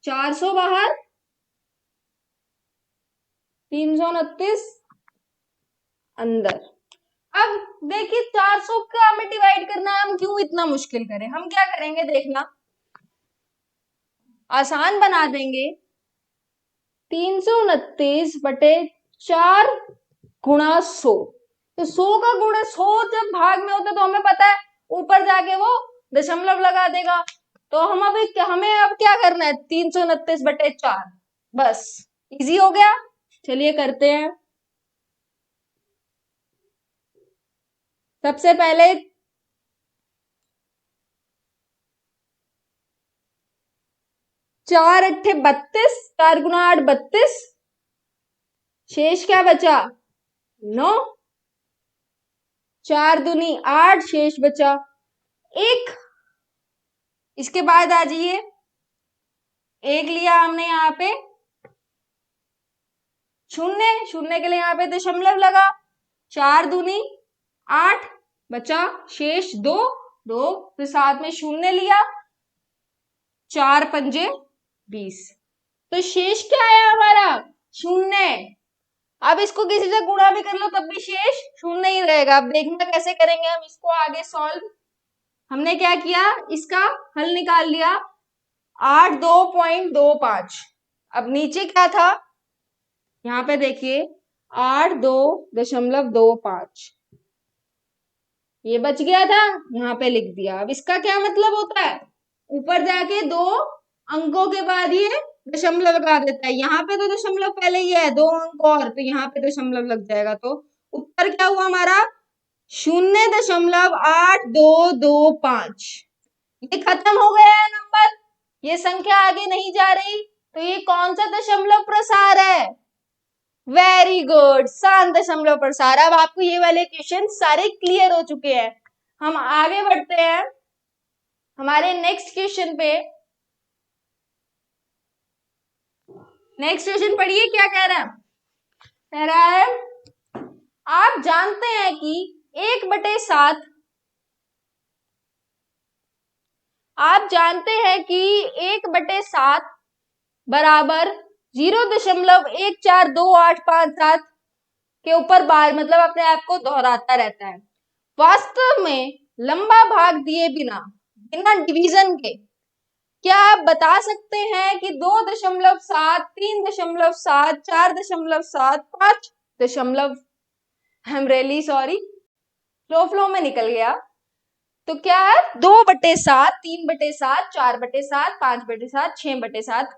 400 बाहर, 329 अंदर। अब देखिए 400 का हमें डिवाइड करना है, हम क्यों इतना मुश्किल करें, हम क्या करेंगे देखना, आसान बना देंगे। 329/4 गुणा 100, तो 100 का गुणा 100 जब भाग में होता है तो हमें पता है ऊपर जाके वो दशमलव लगा देगा। तो हमें अब क्या करना है, 329/4, बस इजी हो गया। चलिए करते हैं। सबसे पहले 4×8 32, 4×8 32, शेष क्या बचा 9, 4×2 8, शेष बचा 1। इसके बाद आ जाइए, 1 लिया हमने यहाँ पे, शून्य, शून्य के लिए यहाँ पे दशमलव लगा, 4×2 8 बचा, शेष 2, 2 फिर साथ में शून्य लिया, 4×5 20, तो शेष क्या है हमारा शून्य। अब इसको किसी से गुणा भी कर लो तब भी शेष शून्य ही रहेगा। अब देखना कैसे करेंगे हम इसको आगे सॉल्व। हमने क्या किया, इसका हल निकाल लिया 82.25। अब नीचे क्या था, यहाँ पे देखिए 82.25, ये बच गया था, यहाँ पे लिख दिया। अब इसका क्या मतलब होता है, ऊपर जाके 2 अंकों के बाद ये दशमलव लगा देता है। यहाँ पे तो दशमलव पहले ही है, 2 अंक और, तो यहाँ पे दशमलव लग जाएगा। तो उत्तर क्या हुआ हमारा 0.8225। ये खत्म हो गया है नंबर, ये संख्या आगे नहीं जा रही, तो ये कौन सा दशमलव प्रसार है, वेरी गुड, 7 दशमलव प्रसार। अब आपको ये वाले क्वेश्चन सारे क्लियर हो चुके हैं। हम आगे बढ़ते हैं हमारे नेक्स्ट क्वेश्चन पे। नेक्स्ट क्वेश्चन पढ़िए, क्या कह रहा है, कह रहा है आप जानते हैं कि 1/7, आप जानते हैं कि 1/7 बराबर 0.142857 के ऊपर बार मतलब अपने आप को दोहराता रहता है। वास्तव में लंबा भाग दिए बिना बिना डिवीजन के क्या आप बता सकते हैं कि 2.7, 3.7, 4.7, 5 I am really sorry, flow में निकल गया। तो क्या है 2/7, 3/7, 4/7, 5/7, 6/7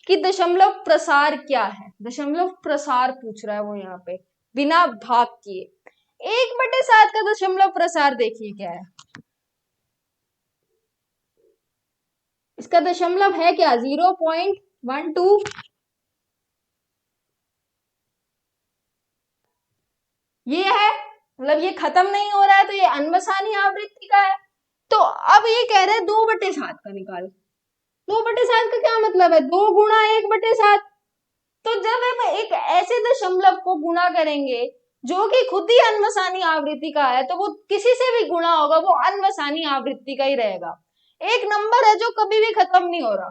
कि दशमलव प्रसार क्या है, दशमलव प्रसार पूछ रहा है वो यहाँ पे बिना भाग किए। 1/7 का दशमलव प्रसार देखिए क्या है, इसका दशमलव है क्या 0.12, ये है, मतलब ये खत्म नहीं हो रहा है, तो ये अनवसानी आवृत्ति का है। तो अब ये कह रहे हैं 2/7 का निकाल, 2/7 का क्या मतलब है, 2 गुणा 1/7। तो जब हम एक ऐसे दशमलव को गुणा करेंगे जो कि खुद ही अनवसानी आवृत्ति का है, तो वो किसी से भी गुणा होगा वो अनवसानी आवृत्ति का ही रहेगा। एक नंबर है जो कभी भी खत्म नहीं हो रहा,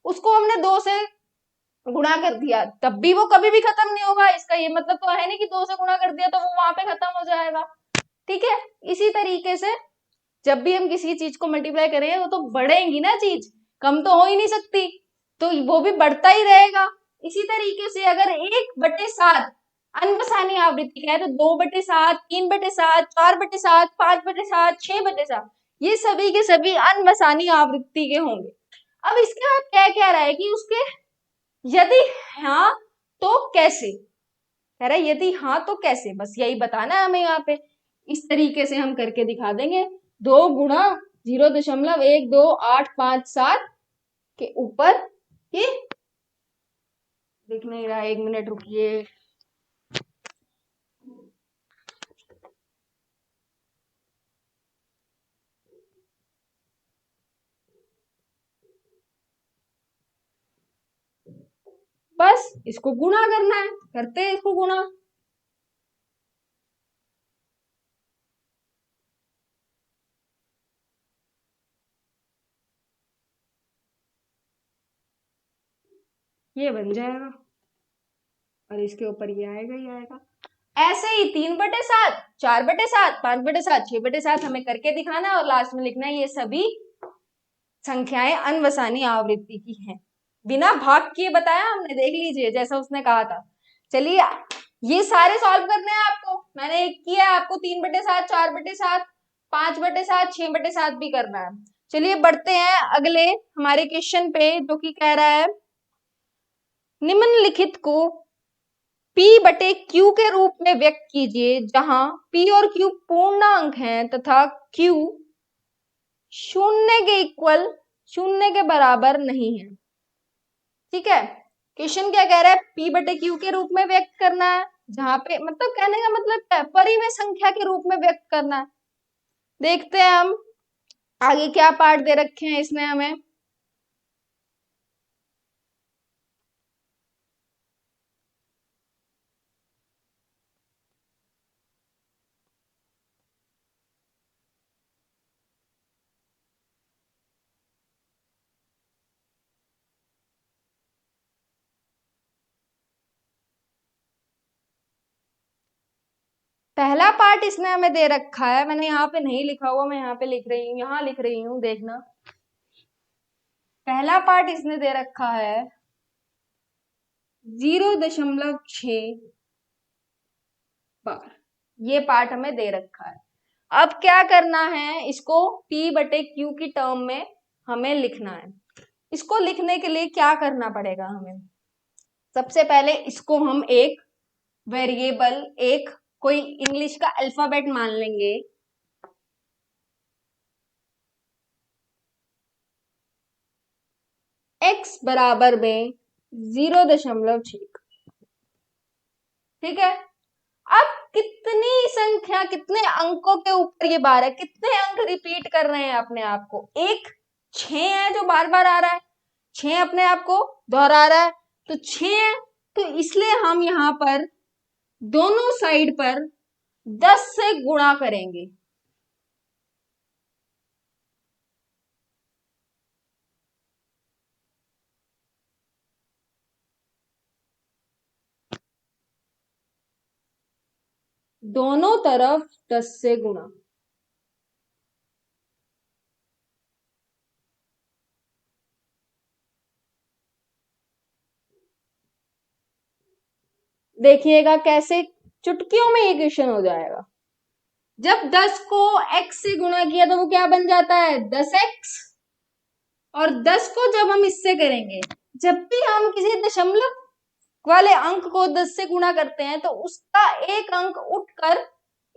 उसको हमने 2 से गुणा कर दिया तब भी वो कभी भी खत्म नहीं होगा। इसका ये मतलब तो है नहीं कि 2 से गुणा कर दिया तो वो वहां पे खत्म हो जाएगा। ठीक है, इसी तरीके से जब भी हम किसी चीज को मल्टीप्लाई करेंगे वो तो बढ़ेगी ना चीज, कम तो हो ही नहीं सकती, तो वो भी बढ़ता ही रहेगा। इसी तरीके से अगर 1/7 अनवसानी आवृत्ति का है तो 2/7, 3/7, 4/7, 5/7, 6/7 ये सभी के सभी अनवसानी आवृत्ति के होंगे। अब इसके बाद क्या कह रहा है कि उसके यदि हाँ तो कैसे, कह रहा है यदि हाँ तो कैसे, बस यही बताना है हमें यहाँ पे। इस तरीके से हम करके दिखा देंगे, 2 गुणा 0.12857 के ऊपर, ये दिख नहीं रहा, 1 मिनट रुकिए। बस इसको गुणा करना है, करते हैं इसको गुणा। ये बन जाएगा और इसके ऊपर ये आएगा ही आएगा। ऐसे ही 3/7, 4/7, 5/7, 6/7 हमें करके दिखाना है और लास्ट में लिखना है ये सभी संख्याएं अनवसानी आवृत्ति की हैं। बिना भाग किए बताया हमने, देख लीजिए जैसा उसने कहा था। चलिए ये सारे सॉल्व करने हैं आपको, मैंने एक किया है, आपको 3/7, 4/7, 5/7, 6/7 भी करना है। चलिए बढ़ते हैं अगले हमारे क्वेश्चन पे, जो कि कह रहा है निम्नलिखित को P/Q के रूप में व्यक्त कीजिए, जहां P और Q पूर्णांक हैं तथा Q शून्य के बराबर नहीं है। ठीक है, क्वेश्चन क्या कह रहा है, P/Q के रूप में व्यक्त करना है, जहां पे मतलब कहने का मतलब क्या है, परिमेय संख्या के रूप में व्यक्त करना है। देखते हैं हम आगे क्या पार्ट दे रखे हैं इसने हमें। पहला पार्ट इसने हमें दे रखा है, मैंने यहाँ पे नहीं लिखा हुआ, मैं यहाँ पे लिख रही हूँ, यहाँ लिख रही हूँ, देखना। पहला पार्ट इसने दे रखा है 0.6 बार, ये पार्ट हमें दे रखा है। अब क्या करना है, इसको P/Q की टर्म में हमें लिखना है। इसको लिखने के लिए क्या करना पड़ेगा हमें, सबसे पहले इसको हम एक वेरिएबल, एक कोई इंग्लिश का अल्फाबेट मान लेंगे। x बराबर में 0.6। ठीक है, अब कितनी संख्या, कितने अंकों के ऊपर ये बार है, कितने अंक रिपीट कर रहे हैं अपने आप को, एक 6 है जो बार बार आ रहा है, 6 अपने आप को दोहरा रहा है, तो 6 है, तो इसलिए हम यहाँ पर दोनों साइड पर 10 से गुणा करेंगे। दोनों तरफ 10 से गुणा। देखिएगा कैसे चुटकियों में ये क्वेश्चन हो जाएगा। जब 10 को x से गुणा किया तो वो क्या बन जाता है, 10x, और 10 को जब हम इससे करेंगे, जब भी हम किसी दशमलव वाले अंक को 10 से गुणा करते हैं तो उसका एक अंक उठकर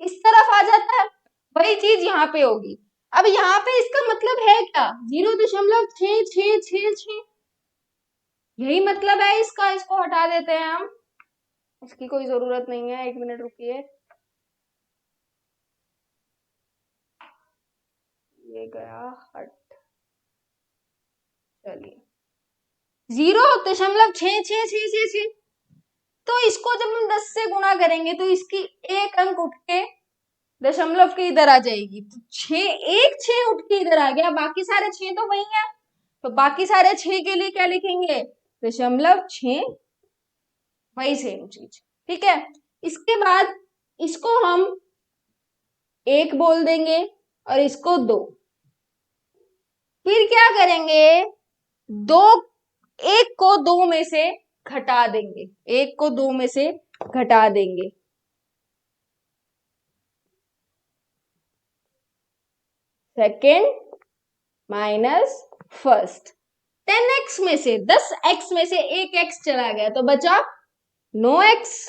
इस तरफ आ जाता है, वही चीज यहाँ पे होगी। अब यहाँ पे इसका मतलब है क्या, 0.66666, यही मतलब है इसका। इसको हटा देते हैं हम, इसकी कोई जरूरत नहीं है, 1 मिनट रुकिए, ये गया हट। चलिए 0.66666, तो इसको जब हम 10 से गुणा करेंगे तो इसकी एक अंक उठ के दशमलव के इधर आ जाएगी, तो 6 उठ के इधर आ गया, बाकी सारे 6 तो वही है, तो बाकी सारे 6 के लिए क्या लिखेंगे, 0.6, वही सेम चीज। ठीक है, इसके बाद इसको हम 1 बोल देंगे और इसको 2, फिर क्या करेंगे, 2, 1 को 2 में से घटा देंगे, 1 को 2 में से घटा देंगे। सेकेंड माइनस फर्स्ट, 10x में से 10x में से एक x चला गया तो बचा 9x।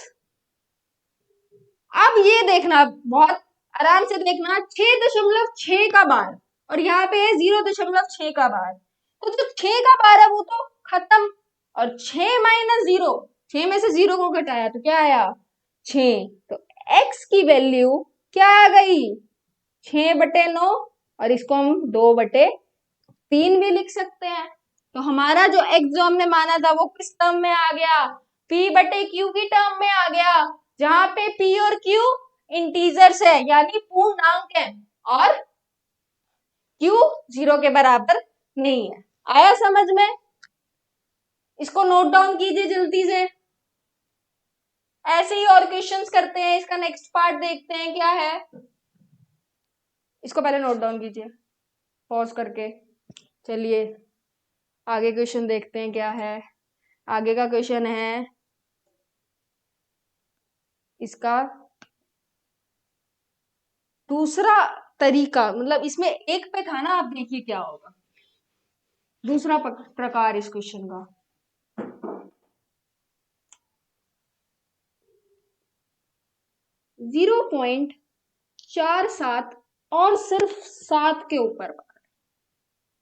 अब ये देखना, बहुत आराम से देखना, 6.6 का बार और यहाँ पे है 0.6 का बार, तो जो 6 का बार है वो तो खत्म, और 6 माइनस 0, 6 में से 0 को घटाया तो क्या आया 6, तो x की वैल्यू क्या आ गई 6/9, और इसको हम 2/3 भी लिख सकते हैं। तो हमारा जो x जो हमने माना था वो किस टर्म में आ गया, P/Q की टर्म में आ गया, जहां पे P और Q इंटीजर्स है यानी पूर्णांक है और Q 0 के बराबर नहीं है। आया समझ में, इसको नोट डाउन कीजिए जल्दी से। ऐसे ही और क्वेश्चंस करते हैं। इसका नेक्स्ट पार्ट देखते हैं क्या है। इसको पहले नोट डाउन कीजिए पॉज करके। चलिए आगे क्वेश्चन देखते हैं क्या है। आगे का क्वेश्चन है इसका दूसरा तरीका, मतलब इसमें एक पे था ना, आप देखिए क्या होगा दूसरा प्रकार इस क्वेश्चन का। 0.47 और सिर्फ 7 के ऊपर बार है,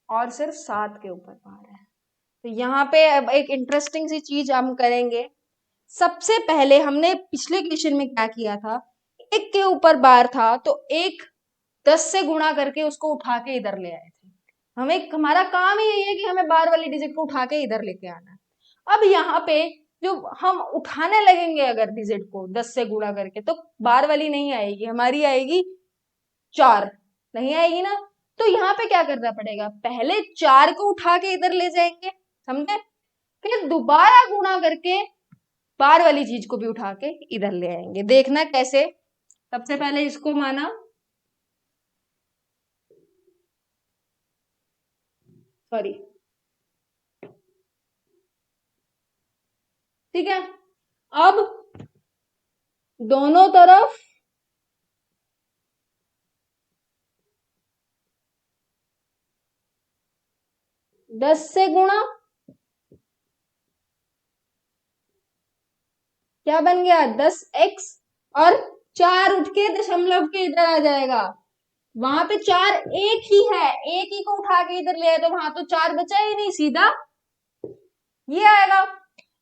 और सिर्फ 7 के ऊपर बार है। तो यहाँ पे अब एक इंटरेस्टिंग सी चीज हम करेंगे। सबसे पहले हमने पिछले क्वेश्चन में क्या किया था, एक के ऊपर बार था तो एक 10 से गुणा करके उसको उठा के इधर ले आए थे। हमारा काम ही यही है कि हमें बार वाली डिजिट को उठा के इधर लेके आना है। अब यहाँ पे जो हम उठाने लगेंगे अगर डिजिट को 10 से गुणा करके, तो बार वाली नहीं आएगी, हमारी आएगी 4, नहीं आएगी ना। तो यहाँ पे क्या करना पड़ेगा, पहले 4 को उठा के इधर ले जाएंगे, समझे, फिर दोबारा गुणा करके बार वाली चीज को भी उठा के इधर ले आएंगे। देखना कैसे। सबसे पहले इसको माना, सॉरी, ठीक है। अब दोनों तरफ 10 से गुणा, क्या बन गया 10x, और 4 उठ के दशमलव के इधर आ जाएगा। वहां पे 4 एक ही है, एक ही को उठा के इधर ले आए तो वहां तो 4 बचा ही नहीं, सीधा ये आएगा।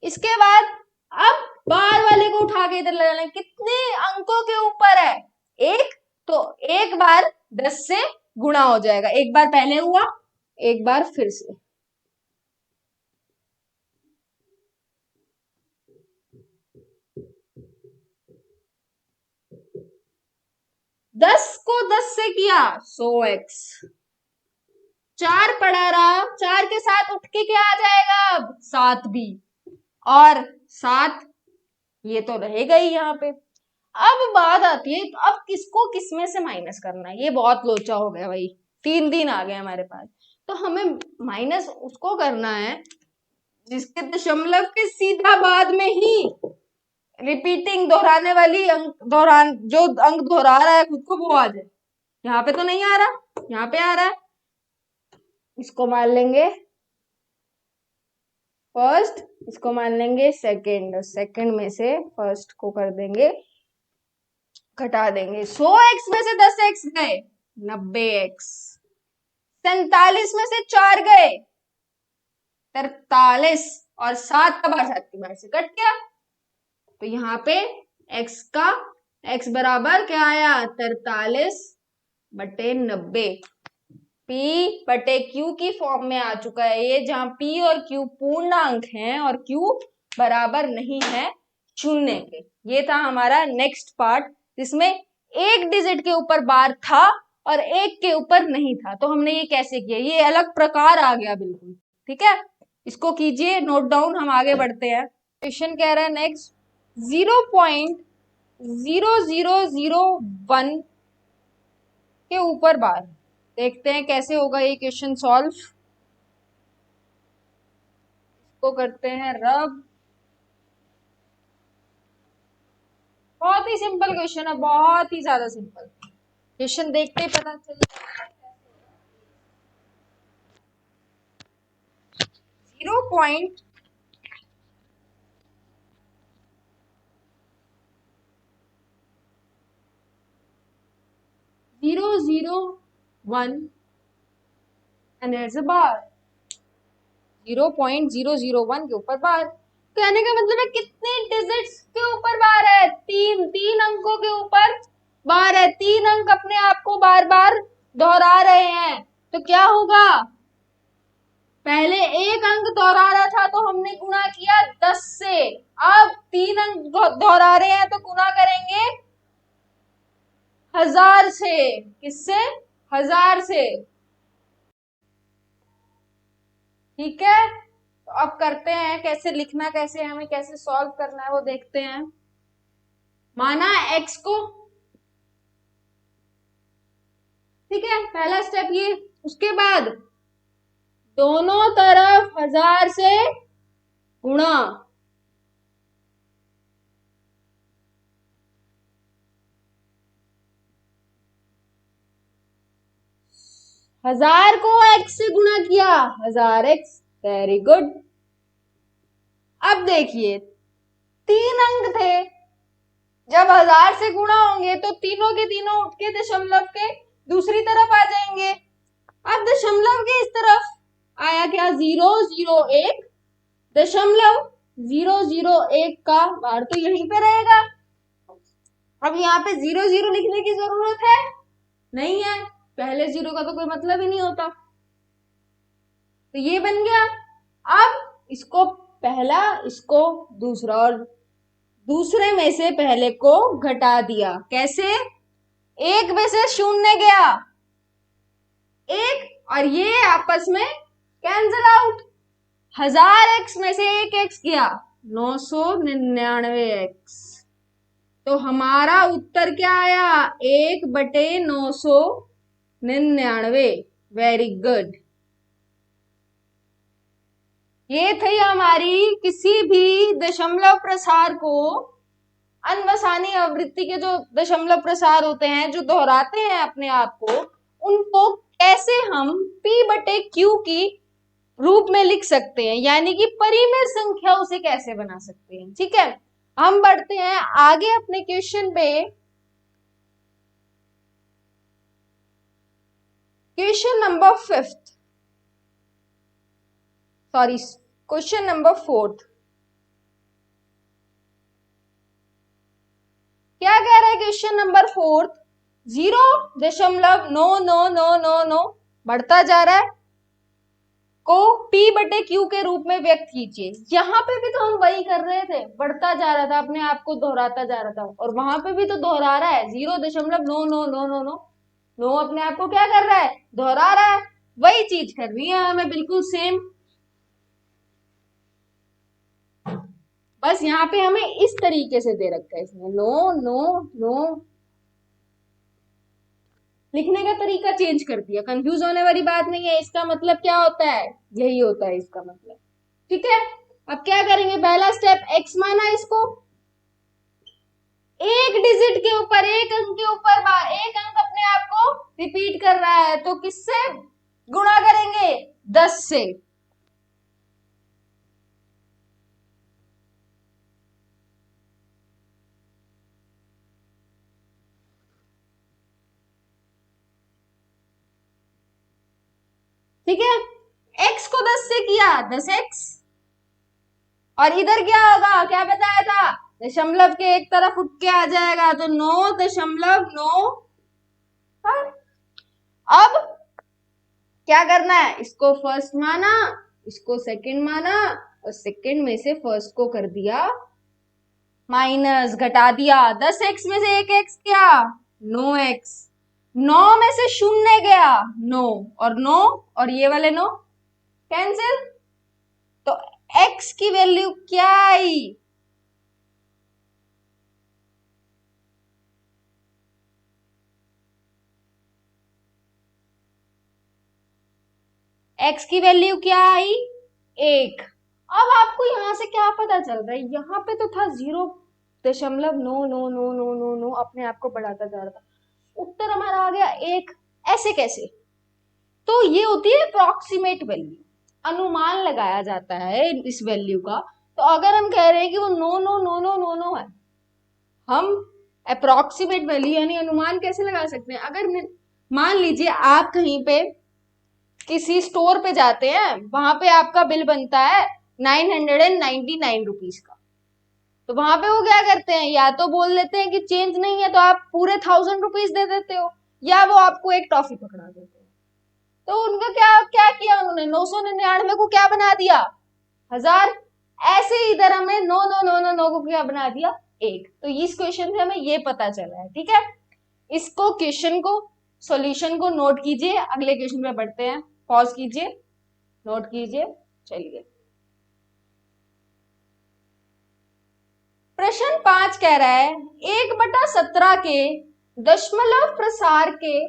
इसके बाद अब बार वाले को उठा के इधर ले जाना, कितने अंकों के ऊपर है, एक, तो एक बार 10 से गुणा हो जाएगा, एक बार पहले हुआ, एक बार फिर से। दस को 10 से किया 100x, 4 पड़ा रहा, 4 के साथ उठ के क्या आ जाएगा अब 7 भी, और 7 ये तो रहेगा ही यहाँ पे। अब बात आती है, तो अब किसको किसमें से माइनस करना है, ये बहुत लोचा हो गया भाई, 3 दिन आ गए हमारे पास। तो हमें माइनस उसको करना है जिसके दशमलव के सीधा बाद में ही रिपीटिंग दोहराने वाली अंक, दोहरान जो अंक दोहरा रहा है खुद को वो आ जाए। यहाँ पे तो नहीं आ रहा, यहाँ पे आ रहा है, इसको मान लेंगे फर्स्ट, इसको मान लेंगे सेकंड, सेकंड में से फर्स्ट को कर देंगे, घटा देंगे। 100x में से 10x गए 90x, 47 में से 4 गए 43, और 7 का बार 7 की बार से कट गया। तो यहाँ पे x का x बराबर क्या आया 43 बटे 90, p बटे q की फॉर्म में आ चुका है ये, जहां p और q पूर्णांक हैं और q बराबर नहीं है 0 के। ये था हमारा नेक्स्ट पार्ट जिसमें एक डिजिट के ऊपर बार था और एक के ऊपर नहीं था। तो हमने ये कैसे किया, ये अलग प्रकार आ गया बिल्कुल, ठीक है। इसको कीजिए नोट डाउन, हम आगे बढ़ते हैं। क्वेश्चन कह रहा है नेक्स्ट 0.0001 के ऊपर बार। देखते हैं कैसे होगा ये क्वेश्चन सॉल्व। इसको करते हैं रब। बहुत ही सिंपल क्वेश्चन है, बहुत ही ज्यादा सिंपल क्वेश्चन, देखते ही पता चल जाएगा। 0.001 and there's a bar, 0.001 के ऊपर बार। कहने का मतलब है कितने डिजिट्स के ऊपर बार है, तीन अंकों के ऊपर बार है, 3 अंक अपने आप को बार बार दोहरा रहे हैं। तो क्या होगा, पहले एक अंक दोहरा रहा था तो हमने गुणा किया 10 से, अब 3 अंक दोहरा रहे हैं तो गुणा करेंगे 1000 से। किससे, 1000 से, ठीक है। तो अब करते हैं, कैसे लिखना कैसे है, हमें कैसे सॉल्व करना है वो देखते हैं। माना x को, ठीक है, पहला स्टेप ये। उसके बाद दोनों तरफ 1000 से गुणा, हजार को x से गुणा किया, 1000x, वेरी गुड। अब देखिए 3 अंक थे, जब 1000 से गुणा होंगे तो तीनों के तीनों उठ के दशमलव के दूसरी तरफ आ जाएंगे। अब दशमलव के इस तरफ आया क्या, 001, दशमलव 001 का बार तो यहीं पे रहेगा। अब यहाँ पे 00 लिखने की जरूरत है नहीं है, पहले 0 का तो कोई मतलब ही नहीं होता, तो ये बन गया। अब इसको पहला, इसको दूसरा, और दूसरे में से पहले को घटा दिया। कैसे, एक में से शून्य गया, एक, और ये आपस में कैंसिल आउट। 1000x में से एक x गया, 999x। तो हमारा उत्तर क्या आया, 1/999। Very good. ये थी हमारी किसी भी दशमलव प्रसार को, अनवसानी आवृत्ति के जो दशमलव प्रसार होते हैं, जो दोहराते हैं अपने आप को, उनको कैसे हम p/q की रूप में लिख सकते हैं, यानी कि परिमेय संख्या उसे कैसे बना सकते हैं। ठीक है, हम बढ़ते हैं आगे अपने क्वेश्चन पे। Question number 5, sorry, question number 4। क्या कह रहा है क्वेश्चन नंबर 4, 0.99999 बढ़ता जा रहा है को p/q के रूप में व्यक्त कीजिए। यहाँ पे भी तो हम वही कर रहे थे, बढ़ता जा रहा था, अपने आप को दोहराता जा रहा था, और वहां पे भी तो दोहरा रहा है, 0.99999 अपने आप को क्या कर रहा है, दोहरा रहा है। वही चीज कर रही है हमें, बिल्कुल सेम। बस यहाँ पे हमें इस तरीके से दे रखा है, इसमें नो नो नो, लिखने का तरीका चेंज कर दिया। कंफ्यूज होने वाली बात नहीं है, इसका मतलब क्या होता है, यही होता है इसका मतलब। ठीक है, अब क्या करेंगे, पहला स्टेप x माना, इसको एक डिजिट के ऊपर, एक अंक के ऊपर बार, एक अंक अपने आप को रिपीट कर रहा है, तो किससे गुणा करेंगे, 10 से। ठीक है, x को 10 से किया, 10x, और इधर क्या होगा, क्या बताया था, दशमलव के एक तरफ उठ के आ जाएगा, तो 9.9। अब क्या करना है, इसको फर्स्ट माना, इसको सेकंड माना, और सेकंड में से फर्स्ट को कर दिया माइनस, घटा दिया। 10x में से एक x क्या, 9x, 9 में से शून्य गया 9, और 9 और ये वाले 9 कैंसिल, तो x की वैल्यू क्या आई, x की वैल्यू क्या आई, 1। अब आपको यहां से क्या पता चल रहा है, यहाँ पे तो था 0.99999 अपने आप को बढ़ाता जा रहा था, उत्तर हमारा आ गया 1। ऐसे कैसे, तो ये होती है अप्रॉक्सीमेट वैल्यू, अनुमान लगाया जाता है इस वैल्यू का। तो अगर हम कह रहे हैं कि वो 99999 है, हम अप्रॉक्सीमेट वैल्यू यानी अनुमान कैसे लगा सकते हैं, अगर मान लीजिए आप कहीं पे किसी स्टोर पे जाते हैं, वहां पे आपका बिल बनता है 999 रुपीज का, तो वहां पे वो क्या करते हैं, या तो बोल देते हैं कि चेंज नहीं है, तो आप पूरे 1000 रुपीज दे देते हो, या वो आपको एक टॉफी पकड़ा देते हो। तो उनका क्या क्या किया उन्होंने, 999 को क्या बना दिया, 1000। ऐसे ही इधर हमें 99999 को क्या बना दिया, 1। तो इस क्वेश्चन से हमें ये पता चला है। ठीक है, इसको क्वेश्चन को, सॉल्यूशन को नोट कीजिए, अगले क्वेश्चन पे बढ़ते हैं। पॉज कीजिए, नोट कीजिए, चलिए। 5 कह रहा है 1/17 के दशमलव प्रसार के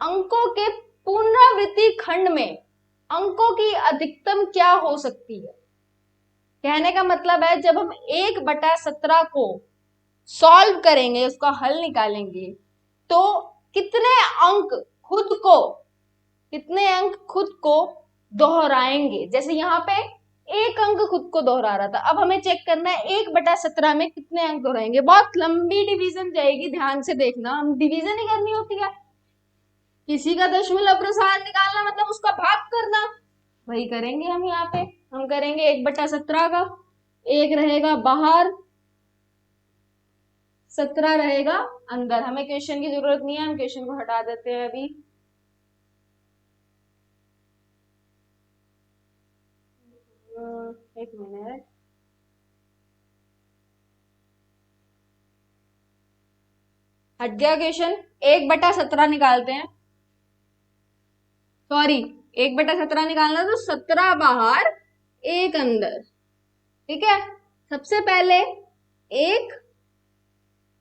अंकों के पुनरावृत्ति खंड में अंकों की अधिकतम क्या हो सकती है। कहने का मतलब है जब हम 1/17 को सॉल्व करेंगे, उसका हल निकालेंगे, तो कितने अंक खुद को दोहराएंगे। जैसे यहाँ पे एक अंक खुद को दोहरा रहा था, अब हमें चेक करना है 1/17 में कितने अंक दोहराएंगे। बहुत लंबी डिवीजन जाएगी, ध्यान से देखना, हम डिवीजन ही करनी होती है। किसी का दशमलव प्रसार निकालना मतलब उसका भाग करना, वही करेंगे हम यहाँ पे। हम करेंगे 1/17 का, एक रहेगा बाहर, 17 रहेगा अंदर। हमें क्वेश्चन की जरूरत नहीं है, हम क्वेश्चन को हटा देते हैं अभी। एक मिनट, हट गया क्वेश्चन। 1/17 निकालते हैं, सॉरी 1/17 निकालना तो 17 बाहर एक अंदर, ठीक है। सबसे पहले एक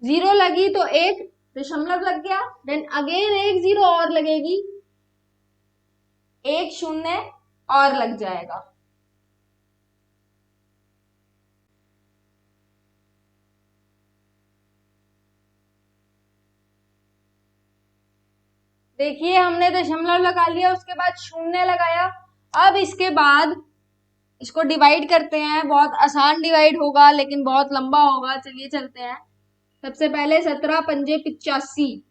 जीरो लगी तो एक दशमलव लग गया, देन अगेन एक जीरो और लगेगी, एक शून्य और लग जाएगा। देखिए हमने दशमलव लगा लिया, उसके बाद शून्य लगाया। अब इसके बाद इसको डिवाइड करते हैं, बहुत आसान डिवाइड होगा लेकिन बहुत लंबा होगा। चलिए चलते हैं। सबसे पहले 17 पंजे 85,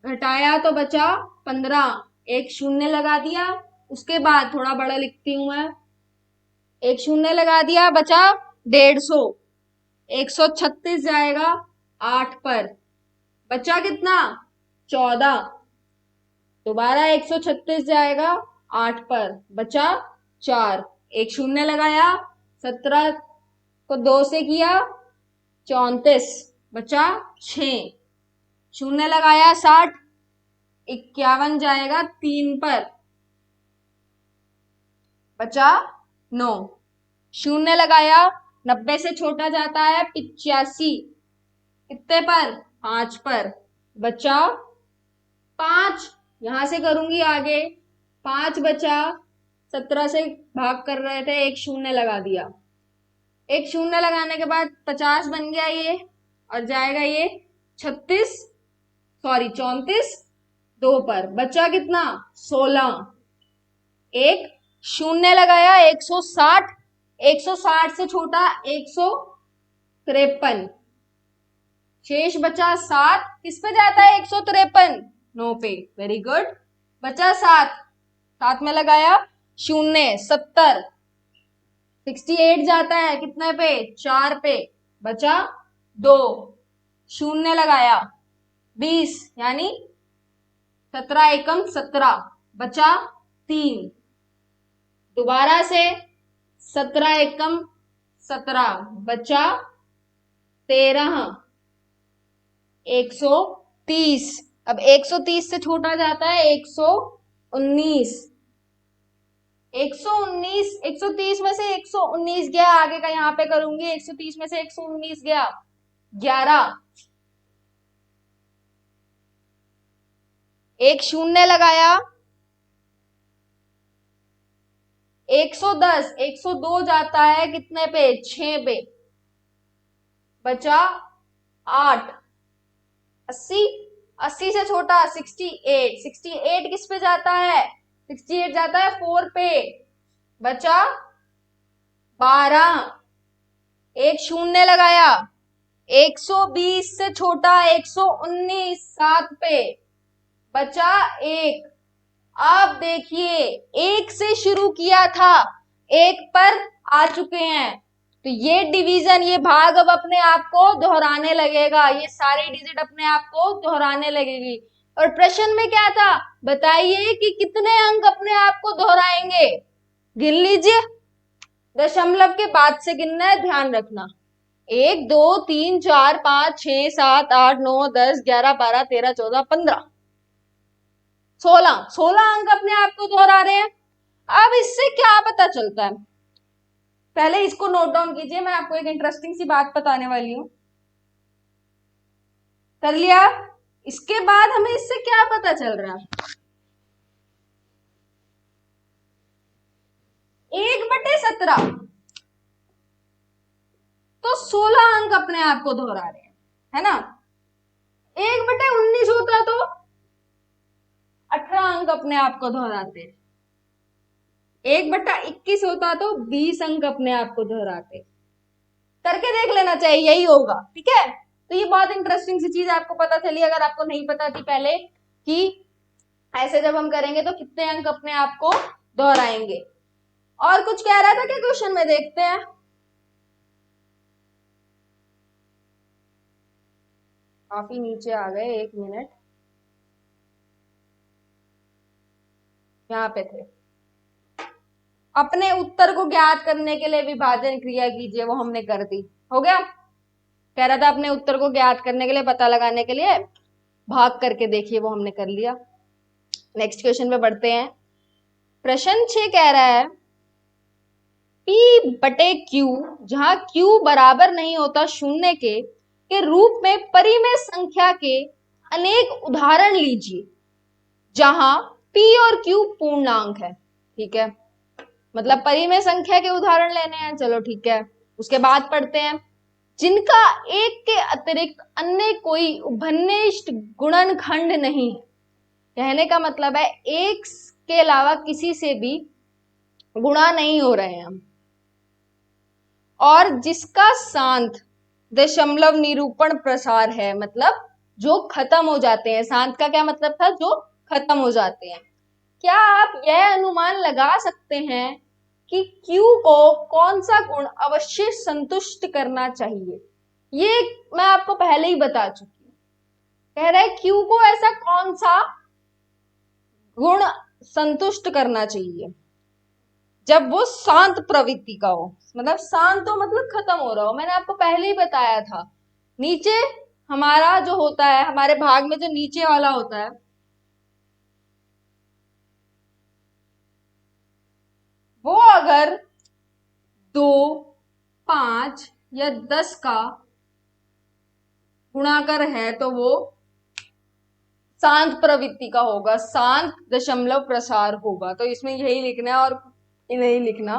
घटाया तो बचा 15, एक शून्य लगा दिया। उसके बाद थोड़ा बड़ा लिखती हूं मैं, एक शून्य लगा दिया, बचा 150, 136 जाएगा 8 पर, बचा कितना 14, दोबारा 136 जाएगा 8 पर, बचा 4, एक शून्य लगाया, 17 को 2 से किया 34, बचा 6, शून्य लगाया 60, 51 जाएगा 3 पर, बचा 9, शून्य लगाया 90 से छोटा जाता है 85, कितने पर 5 पर, बचा 5, यहां से करूंगी आगे, 5 बचा, 17 से भाग कर रहे थे, एक शून्य लगा दिया, एक शून्य लगाने के बाद 50 बन गया ये, और जाएगा ये 34 2 पर, बचा कितना 16, एक शून्य लगाया 160, 160 से छोटा 153, शेष बचा 7, किस पे जाता है 153, 9 पे, वेरी गुड, बचा 7, 7 में लगाया शून्य 70, 68 जाता है कितने पे 4 पे, बचा 2, शून्य लगाया 20, यानी 17 एकम 17, बचा 3, दोबारा से 17 एकम 17, बचा 13, 130, अब 130 से छोटा जाता है 119, 119, 130 में से 119 गया, आगे का यहां पे करूंगी, 130 में से 119 गया 11, एक शून्य लगाया 110, 102 जाता है कितने पे 6 पे, बचा 8, 80, 80 से छोटा 68, 68 किस पे जाता है 68 जाता है 4 पे, बचा 12, एक शून्य लगाया 120 से छोटा 119 7 पे, बचा 1, आप देखिए 1 से शुरू किया था 1 पर आ चुके हैं, तो ये डिवीजन, ये भाग अब अपने आप को दोहराने लगेगा, ये सारे डिजिट अपने आप को दोहराने लगेगी। और प्रश्न में क्या था, बताइए कि कितने अंक अपने आप को दोहराएंगे, गिन लीजिए, दशमलव के बाद से गिनना है, ध्यान रखना, 1 2 3 4 5 6 7 8 9 10 11 12 13 14 15 16 अंक अपने आप को दोहरा रहे हैं। अब इससे क्या पता चलता है, पहले इसको नोट डाउन कीजिए, मैं आपको एक इंटरेस्टिंग सी बात बताने वाली हूं। कर लिया? इसके बाद हमें इससे क्या पता चल रहा है? 1/17 तो 16 अंक अपने आप को दोहरा रहे हैं, है ना। 1/19 होता तो 18 अंक अपने आप को दोहराते। 1/21 होता तो 20 अंक अपने आप को दोहराते। करके देख लेना चाहिए, यही होगा, ठीक है। तो ये बहुत इंटरेस्टिंग सी चीज आपको पता चली, अगर आपको नहीं पता थी पहले कि ऐसे जब हम करेंगे तो कितने अंक अपने आप को दोहराएंगे। और कुछ कह रहा था क्या क्वेश्चन में? देखते हैं। काफी नीचे आ गए, 1 मिनट, यहाँ पे थे। अपने उत्तर को ज्ञात करने के लिए विभाजन क्रिया कीजिए, वो हमने कर दी, हो गया। कह रहा था अपने उत्तर को ज्ञात करने के लिए, पता लगाने के लिए भाग करके देखिए, वो हमने कर लिया। नेक्स्ट क्वेश्चन पे बढ़ते हैं। प्रश्न 6 कह रहा है P/Q, जहां Q बराबर नहीं होता शून्य के रूप में परिमेय संख्या के अनेक उदाहरण लीजिए जहां P और Q पूर्णांक है। ठीक है, मतलब परिमेय संख्या के उदाहरण लेने हैं, चलो ठीक है। उसके बाद पढ़ते हैं, जिनका एक के अतिरिक्त अन्य कोई उभयनिष्ठ गुणनखंड नहीं है। कहने का मतलब है एक के अलावा किसी से भी गुणा नहीं हो रहे हैं हम, और जिसका शांत दशमलव निरूपण प्रसार है, मतलब जो खत्म हो जाते हैं। शांत का क्या मतलब था? जो खत्म हो जाते हैं। क्या आप यह अनुमान लगा सकते हैं कि Q को कौन सा गुण अवश्य संतुष्ट करना चाहिए? ये मैं आपको पहले ही बता चुकी हूं। कह रहा है Q को ऐसा कौन सा गुण संतुष्ट करना चाहिए जब वो शांत प्रवृत्ति का हो। मतलब शांत हो मतलब खत्म हो रहा हो। मैंने आपको पहले ही बताया था, नीचे हमारा जो होता है, हमारे भाग में जो नीचे वाला होता है, वो अगर 2, 5 या 10 का गुणाकर है तो वो शांत प्रवृत्ति का होगा, शांत दशमलव प्रसार होगा। तो इसमें यही लिखना है और नहीं लिखना।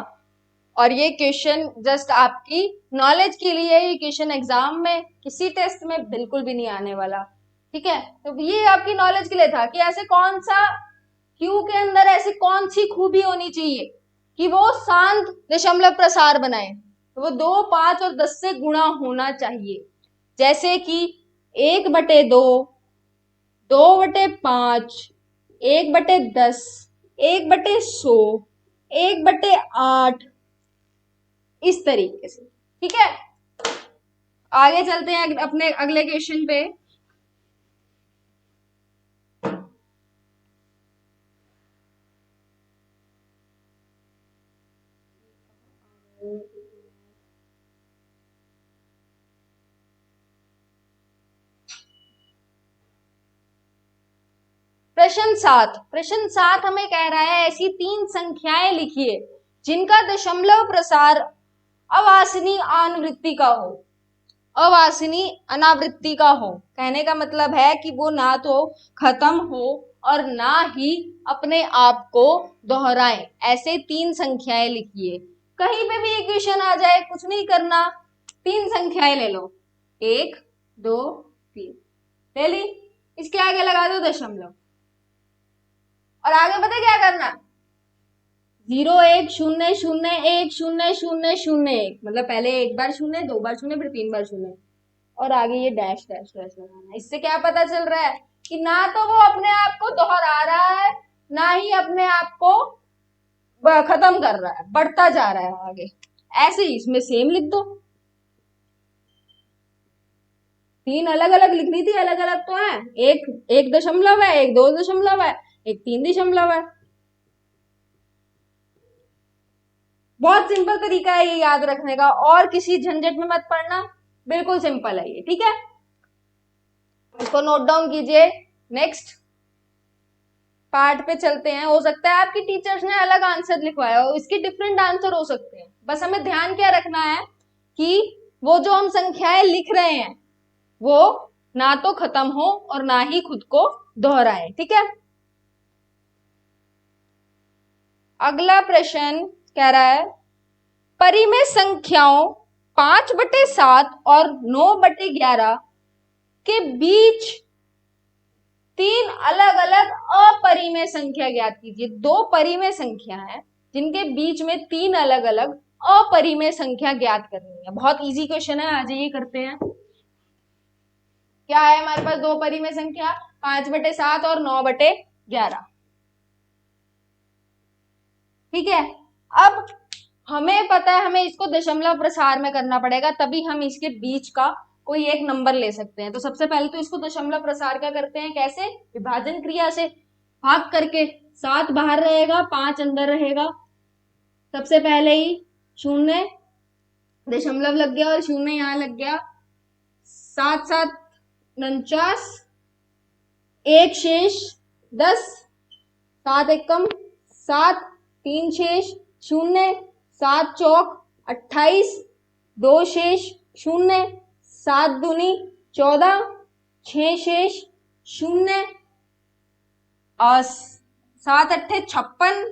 और ये क्वेश्चन जस्ट आपकी नॉलेज के लिए, ये क्वेश्चन एग्जाम में किसी टेस्ट में बिल्कुल भी नहीं आने वाला, ठीक है। तो ये आपकी नॉलेज के लिए था कि ऐसे कौन सा Q के अंदर ऐसी कौन सी खूबी होनी चाहिए कि वो शांत दशमलव प्रसार बनाए। तो वो 2, 5 और 10 से गुणा होना चाहिए। जैसे कि 1/2, 2/5, 1/10, 1/100, 1/8, इस तरीके से, ठीक है। आगे चलते हैं अपने अगले क्वेश्चन पे। प्रश्न 7 हमें कह रहा है ऐसी 3 संख्याएं लिखिए जिनका दशमलव प्रसार अवांछनीय आवृत्ति का हो। अवांछनीय अनावृत्ति का हो, कहने का मतलब है कि वो ना तो खत्म हो और ना ही अपने आप को दोहराए। ऐसे 3 संख्याएं लिखिए। कहीं पे भी इक्वेशन आ जाए, कुछ नहीं करना, 3 संख्याएं ले लो, 1, 2, 3 ले ली। इसके आगे लगा दो दशमलव, और आगे पता क्या करना? 0, 1, 0, 0, 1, 0, 0, 0, 1, मतलब पहले एक बार शून्य, 2 बार शून्य, फिर 3 बार शून्य, और आगे ये डैश डैश डैश लगाना। इससे क्या पता चल रहा है कि ना तो वो अपने आप को दोहरा रहा है, ना ही अपने आप को खत्म कर रहा है, बढ़ता जा रहा है आगे। ऐसे ही इसमें सेम लिख दो। 3 अलग अलग लिखनी थी, अलग अलग तो है। एक 1 दशमलव है, एक 2 दशमलव है, एक 3 दशमलव है। बहुत सिंपल तरीका है ये याद रखने का, और किसी झंझट में मत पड़ना, बिल्कुल सिंपल है ये, ठीक है। इसको नोट डाउन कीजिए। नेक्स्ट पार्ट पे चलते हैं। हो सकता है आपकी टीचर्स ने अलग आंसर लिखवाया हो, इसके डिफरेंट आंसर हो सकते हैं। बस हमें ध्यान क्या रखना है कि वो जो हम संख्याएं लिख रहे हैं वो ना तो खत्म हो और ना ही खुद को दोहराए। ठीक है, अगला प्रश्न कह रहा है परिमेय संख्याओं 5/7 और 9/11 के बीच तीन अलग अलग अपरिमेय संख्या ज्ञात कीजिए। दो परिमेय संख्या है जिनके बीच में तीन अलग अलग अपरिमेय संख्या ज्ञात करनी है। बहुत इजी क्वेश्चन है, आ जाइए करते हैं। क्या है हमारे पास? दो परिमेय संख्या 5/7 और 9/11। ठीक है, अब हमें पता है हमें इसको दशमलव प्रसार में करना पड़ेगा, तभी हम इसके बीच का कोई एक नंबर ले सकते हैं। तो सबसे पहले तो इसको दशमलव प्रसार का करते हैं। कैसे? विभाजन क्रिया से भाग करके। 7 बाहर रहेगा, 5 अंदर रहेगा। सबसे पहले ही शून्य, दशमलव लग गया और शून्य यहां लग गया। 7 7 49, एक शेष 10, 7 एकम 7, 3 शेष शून्य, 7 चौक 28, 2 शेष शून्य, 7 दूनी 14, 6 शेष शून्य, 7 अट्ठे 56,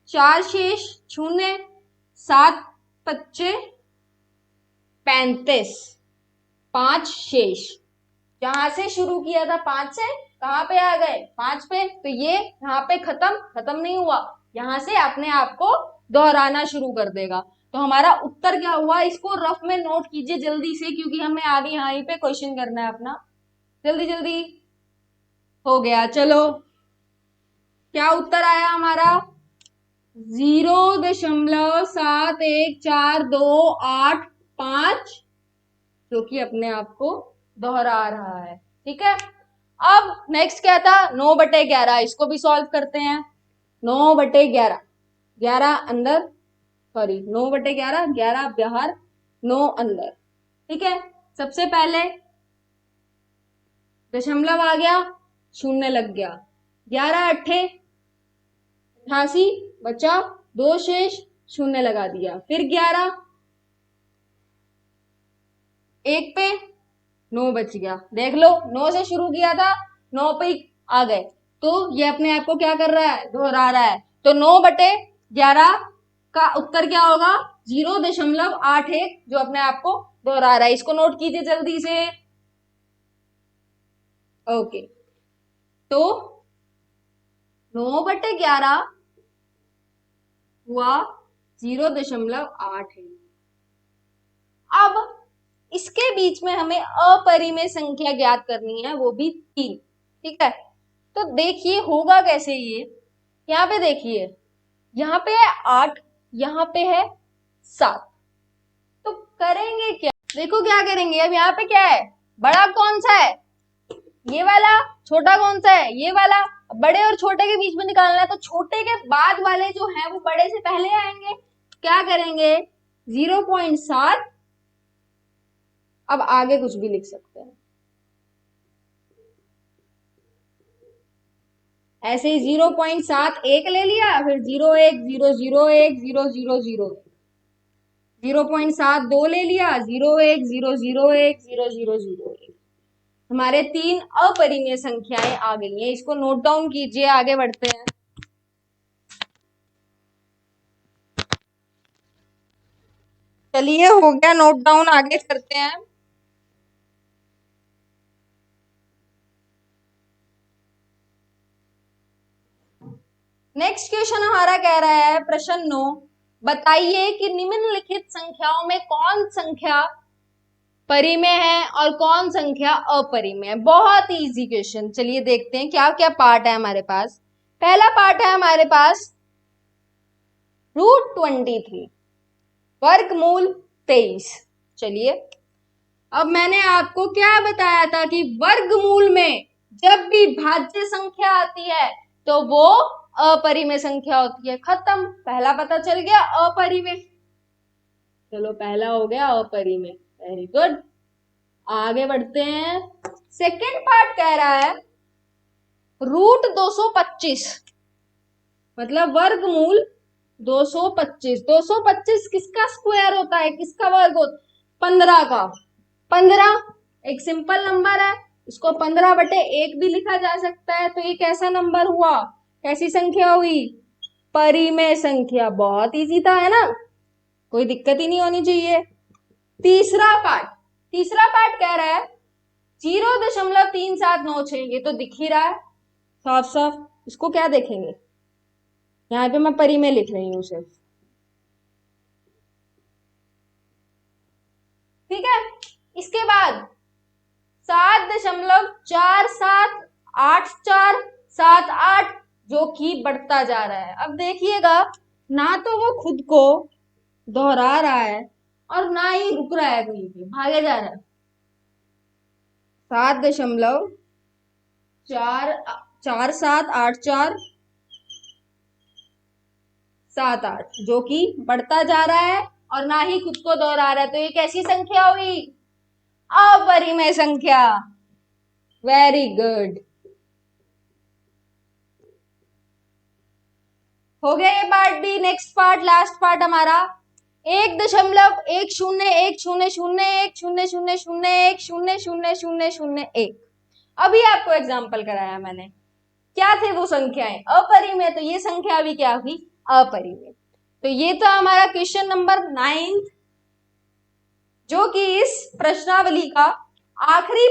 4 शेष शून्य, 7 पच्चे 35, 5 शेष। जहां से शुरू किया था 5 से कहां पे आ गए? 5 पे। तो ये यहाँ पे खत्म नहीं हुआ, यहां से अपने आप को दोहराना शुरू कर देगा। तो हमारा उत्तर क्या हुआ? इसको रफ में नोट कीजिए जल्दी से, क्योंकि हमें आगे यहीं पे क्वेश्चन करना है अपना। जल्दी जल्दी हो गया। चलो, क्या उत्तर आया हमारा? 0.714285, जो कि अपने आप को दोहरा रहा है। ठीक है, अब नेक्स्ट क्या था? 9/11। इसको भी सॉल्व करते हैं। 9/11, 11 अंदर, सॉरी 9/11, 11 बाहर 9 अंदर। ठीक है, सबसे पहले दशमलव आ गया, शून्य लग गया। 11 अट्ठे 88 बचा, 2 शेष शून्य लगा दिया। फिर 11, 1 पे 9 बच गया। देख लो, 9 से शुरू किया था, 9 पे आ गए। तो ये अपने आप को क्या कर रहा है? दोहरा रहा है। तो 9/11 का उत्तर क्या होगा? 0.81, जो अपने आप को दोहरा रहा है। इसको नोट कीजिए जल्दी से। ओके, तो 9/11 हुआ 0.8। अब इसके बीच में हमें अपरिमेय संख्या ज्ञात करनी है, वो भी 3। ठीक है, तो देखिए होगा कैसे ये। यहाँ पे देखिए, यहाँ पे है 8, यहाँ पे है 7। तो करेंगे क्या? देखो क्या करेंगे। अब यहाँ पे क्या है? बड़ा कौन सा है? ये वाला। छोटा कौन सा है? ये वाला। बड़े और छोटे के बीच में निकालना है, तो छोटे के बाद वाले जो है वो बड़े से पहले आएंगे। क्या करेंगे? 0.7, अब आगे कुछ भी लिख सकते हैं। ऐसे ही 0.7 एक ले लिया, फिर 0.1 0.01 0.001, 0.7 2 ले लिया, 0.1 0.001 0.001। हमारे 3 अपरिमेय संख्याएं आ गई हैं। इसको नोट डाउन कीजिए, आगे बढ़ते हैं। चलिए, हो गया नोट डाउन, आगे करते हैं। नेक्स्ट क्वेश्चन हमारा कह रहा है, प्रश्न 9, बताइए कि निम्नलिखित संख्याओं में कौन संख्या परिमेय है और कौन संख्या अपरिमेय है। बहुत इजी क्वेश्चन। चलिए देखते हैं क्या क्या पार्ट है हमारे पास। पहला पार्ट है हमारे पास √23, वर्गमूल 23। चलिए, अब मैंने आपको क्या बताया था कि वर्गमूल में जब भी भाज्य संख्या आती है तो वो अपरिमेय संख्या होती है। खत्म, पहला पता चल गया अपरिमेय। चलो, पहला हो गया अपरिमेय, वेरी गुड। आगे बढ़ते हैं। सेकेंड पार्ट कह रहा है रूट 225 मतलब वर्गमूल 225। 225 किसका स्क्वायर होता है, किसका वर्ग होता है? 15 का। 15 एक सिंपल नंबर है, इसको 15/1 भी लिखा जा सकता है। तो ये कैसा नंबर हुआ, कैसी संख्या हुई? परिमेय संख्या। बहुत इजी था, है ना, कोई दिक्कत ही नहीं होनी चाहिए। तीसरा पार्ट कह रहा है 0.3796। ये तो दिख ही रहा है साफ साफ, इसको क्या देखेंगे? यहाँ पे मैं परिमेय लिख रही हूँ सिर्फ, ठीक है। इसके बाद 7.478478 जो कि बढ़ता जा रहा है। अब देखिएगा, ना तो वो खुद को दोहरा रहा है और ना ही रुक रहा है, कहीं पे भागे जा रहा है। 7.478478 जो कि बढ़ता जा रहा है और ना ही खुद को दोहरा रहा है। तो ये कैसी संख्या हुई? अपरिमेय संख्या। वेरी गुड, हो गया ये पार्ट भी। नेक्स्ट पार्ट, लास्ट पार्ट हमारा 1.10100100010001। अभी आपको एग्जाम्पल कराया मैंने, क्या थे वो संख्याएं? अपरिमेय। तो ये संख्या भी क्या हुई? अपरिमेय। तो ये था हमारा क्वेश्चन नंबर 9 जो कि इस प्रश्नावली का आखिरी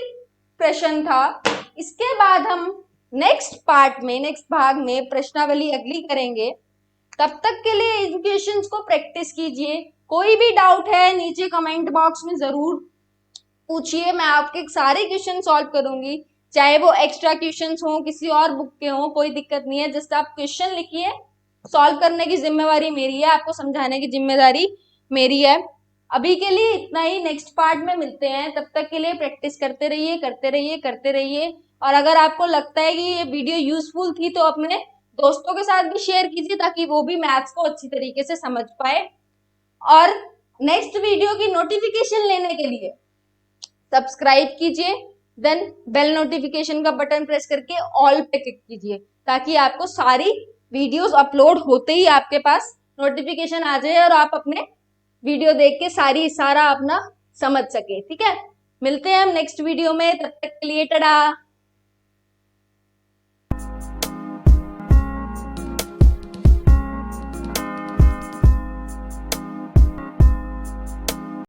प्रश्न था। इसके बाद हम नेक्स्ट पार्ट में, नेक्स्ट भाग में प्रश्नावली अगली करेंगे। तब तक के लिए एजुकेशंस को प्रैक्टिस कीजिए। कोई भी डाउट है नीचे कमेंट बॉक्स में जरूर पूछिए, मैं आपके सारे क्वेश्चन सॉल्व करूंगी, चाहे वो एक्स्ट्रा क्वेश्चंस हो, किसी और बुक के हो, कोई दिक्कत नहीं है। जस्ट आप क्वेश्चन लिखिए, सॉल्व करने की जिम्मेवारी मेरी है, आपको समझाने की जिम्मेदारी मेरी है। अभी के लिए इतना ही, नेक्स्ट पार्ट में मिलते हैं। तब तक के लिए प्रैक्टिस करते रहिए, करते रहिए, करते रहिए। और अगर आपको लगता है कि ये वीडियो यूजफुल थी तो अपने दोस्तों के साथ भी शेयर कीजिए, ताकि वो भी मैथ्स को अच्छी तरीके से समझ पाए। और नेक्स्ट वीडियो की नोटिफिकेशन लेने के लिए सब्सक्राइब कीजिए, देन बेल नोटिफिकेशन का बटन प्रेस करके ऑल पे क्लिक कीजिए, ताकि आपको सारी वीडियोस अपलोड होते ही आपके पास नोटिफिकेशन आ जाए और आप अपने वीडियो देख के सारा अपना समझ सके। ठीक है, मिलते हैं हम नेक्स्ट वीडियो में, तब तक के लिए टाटा।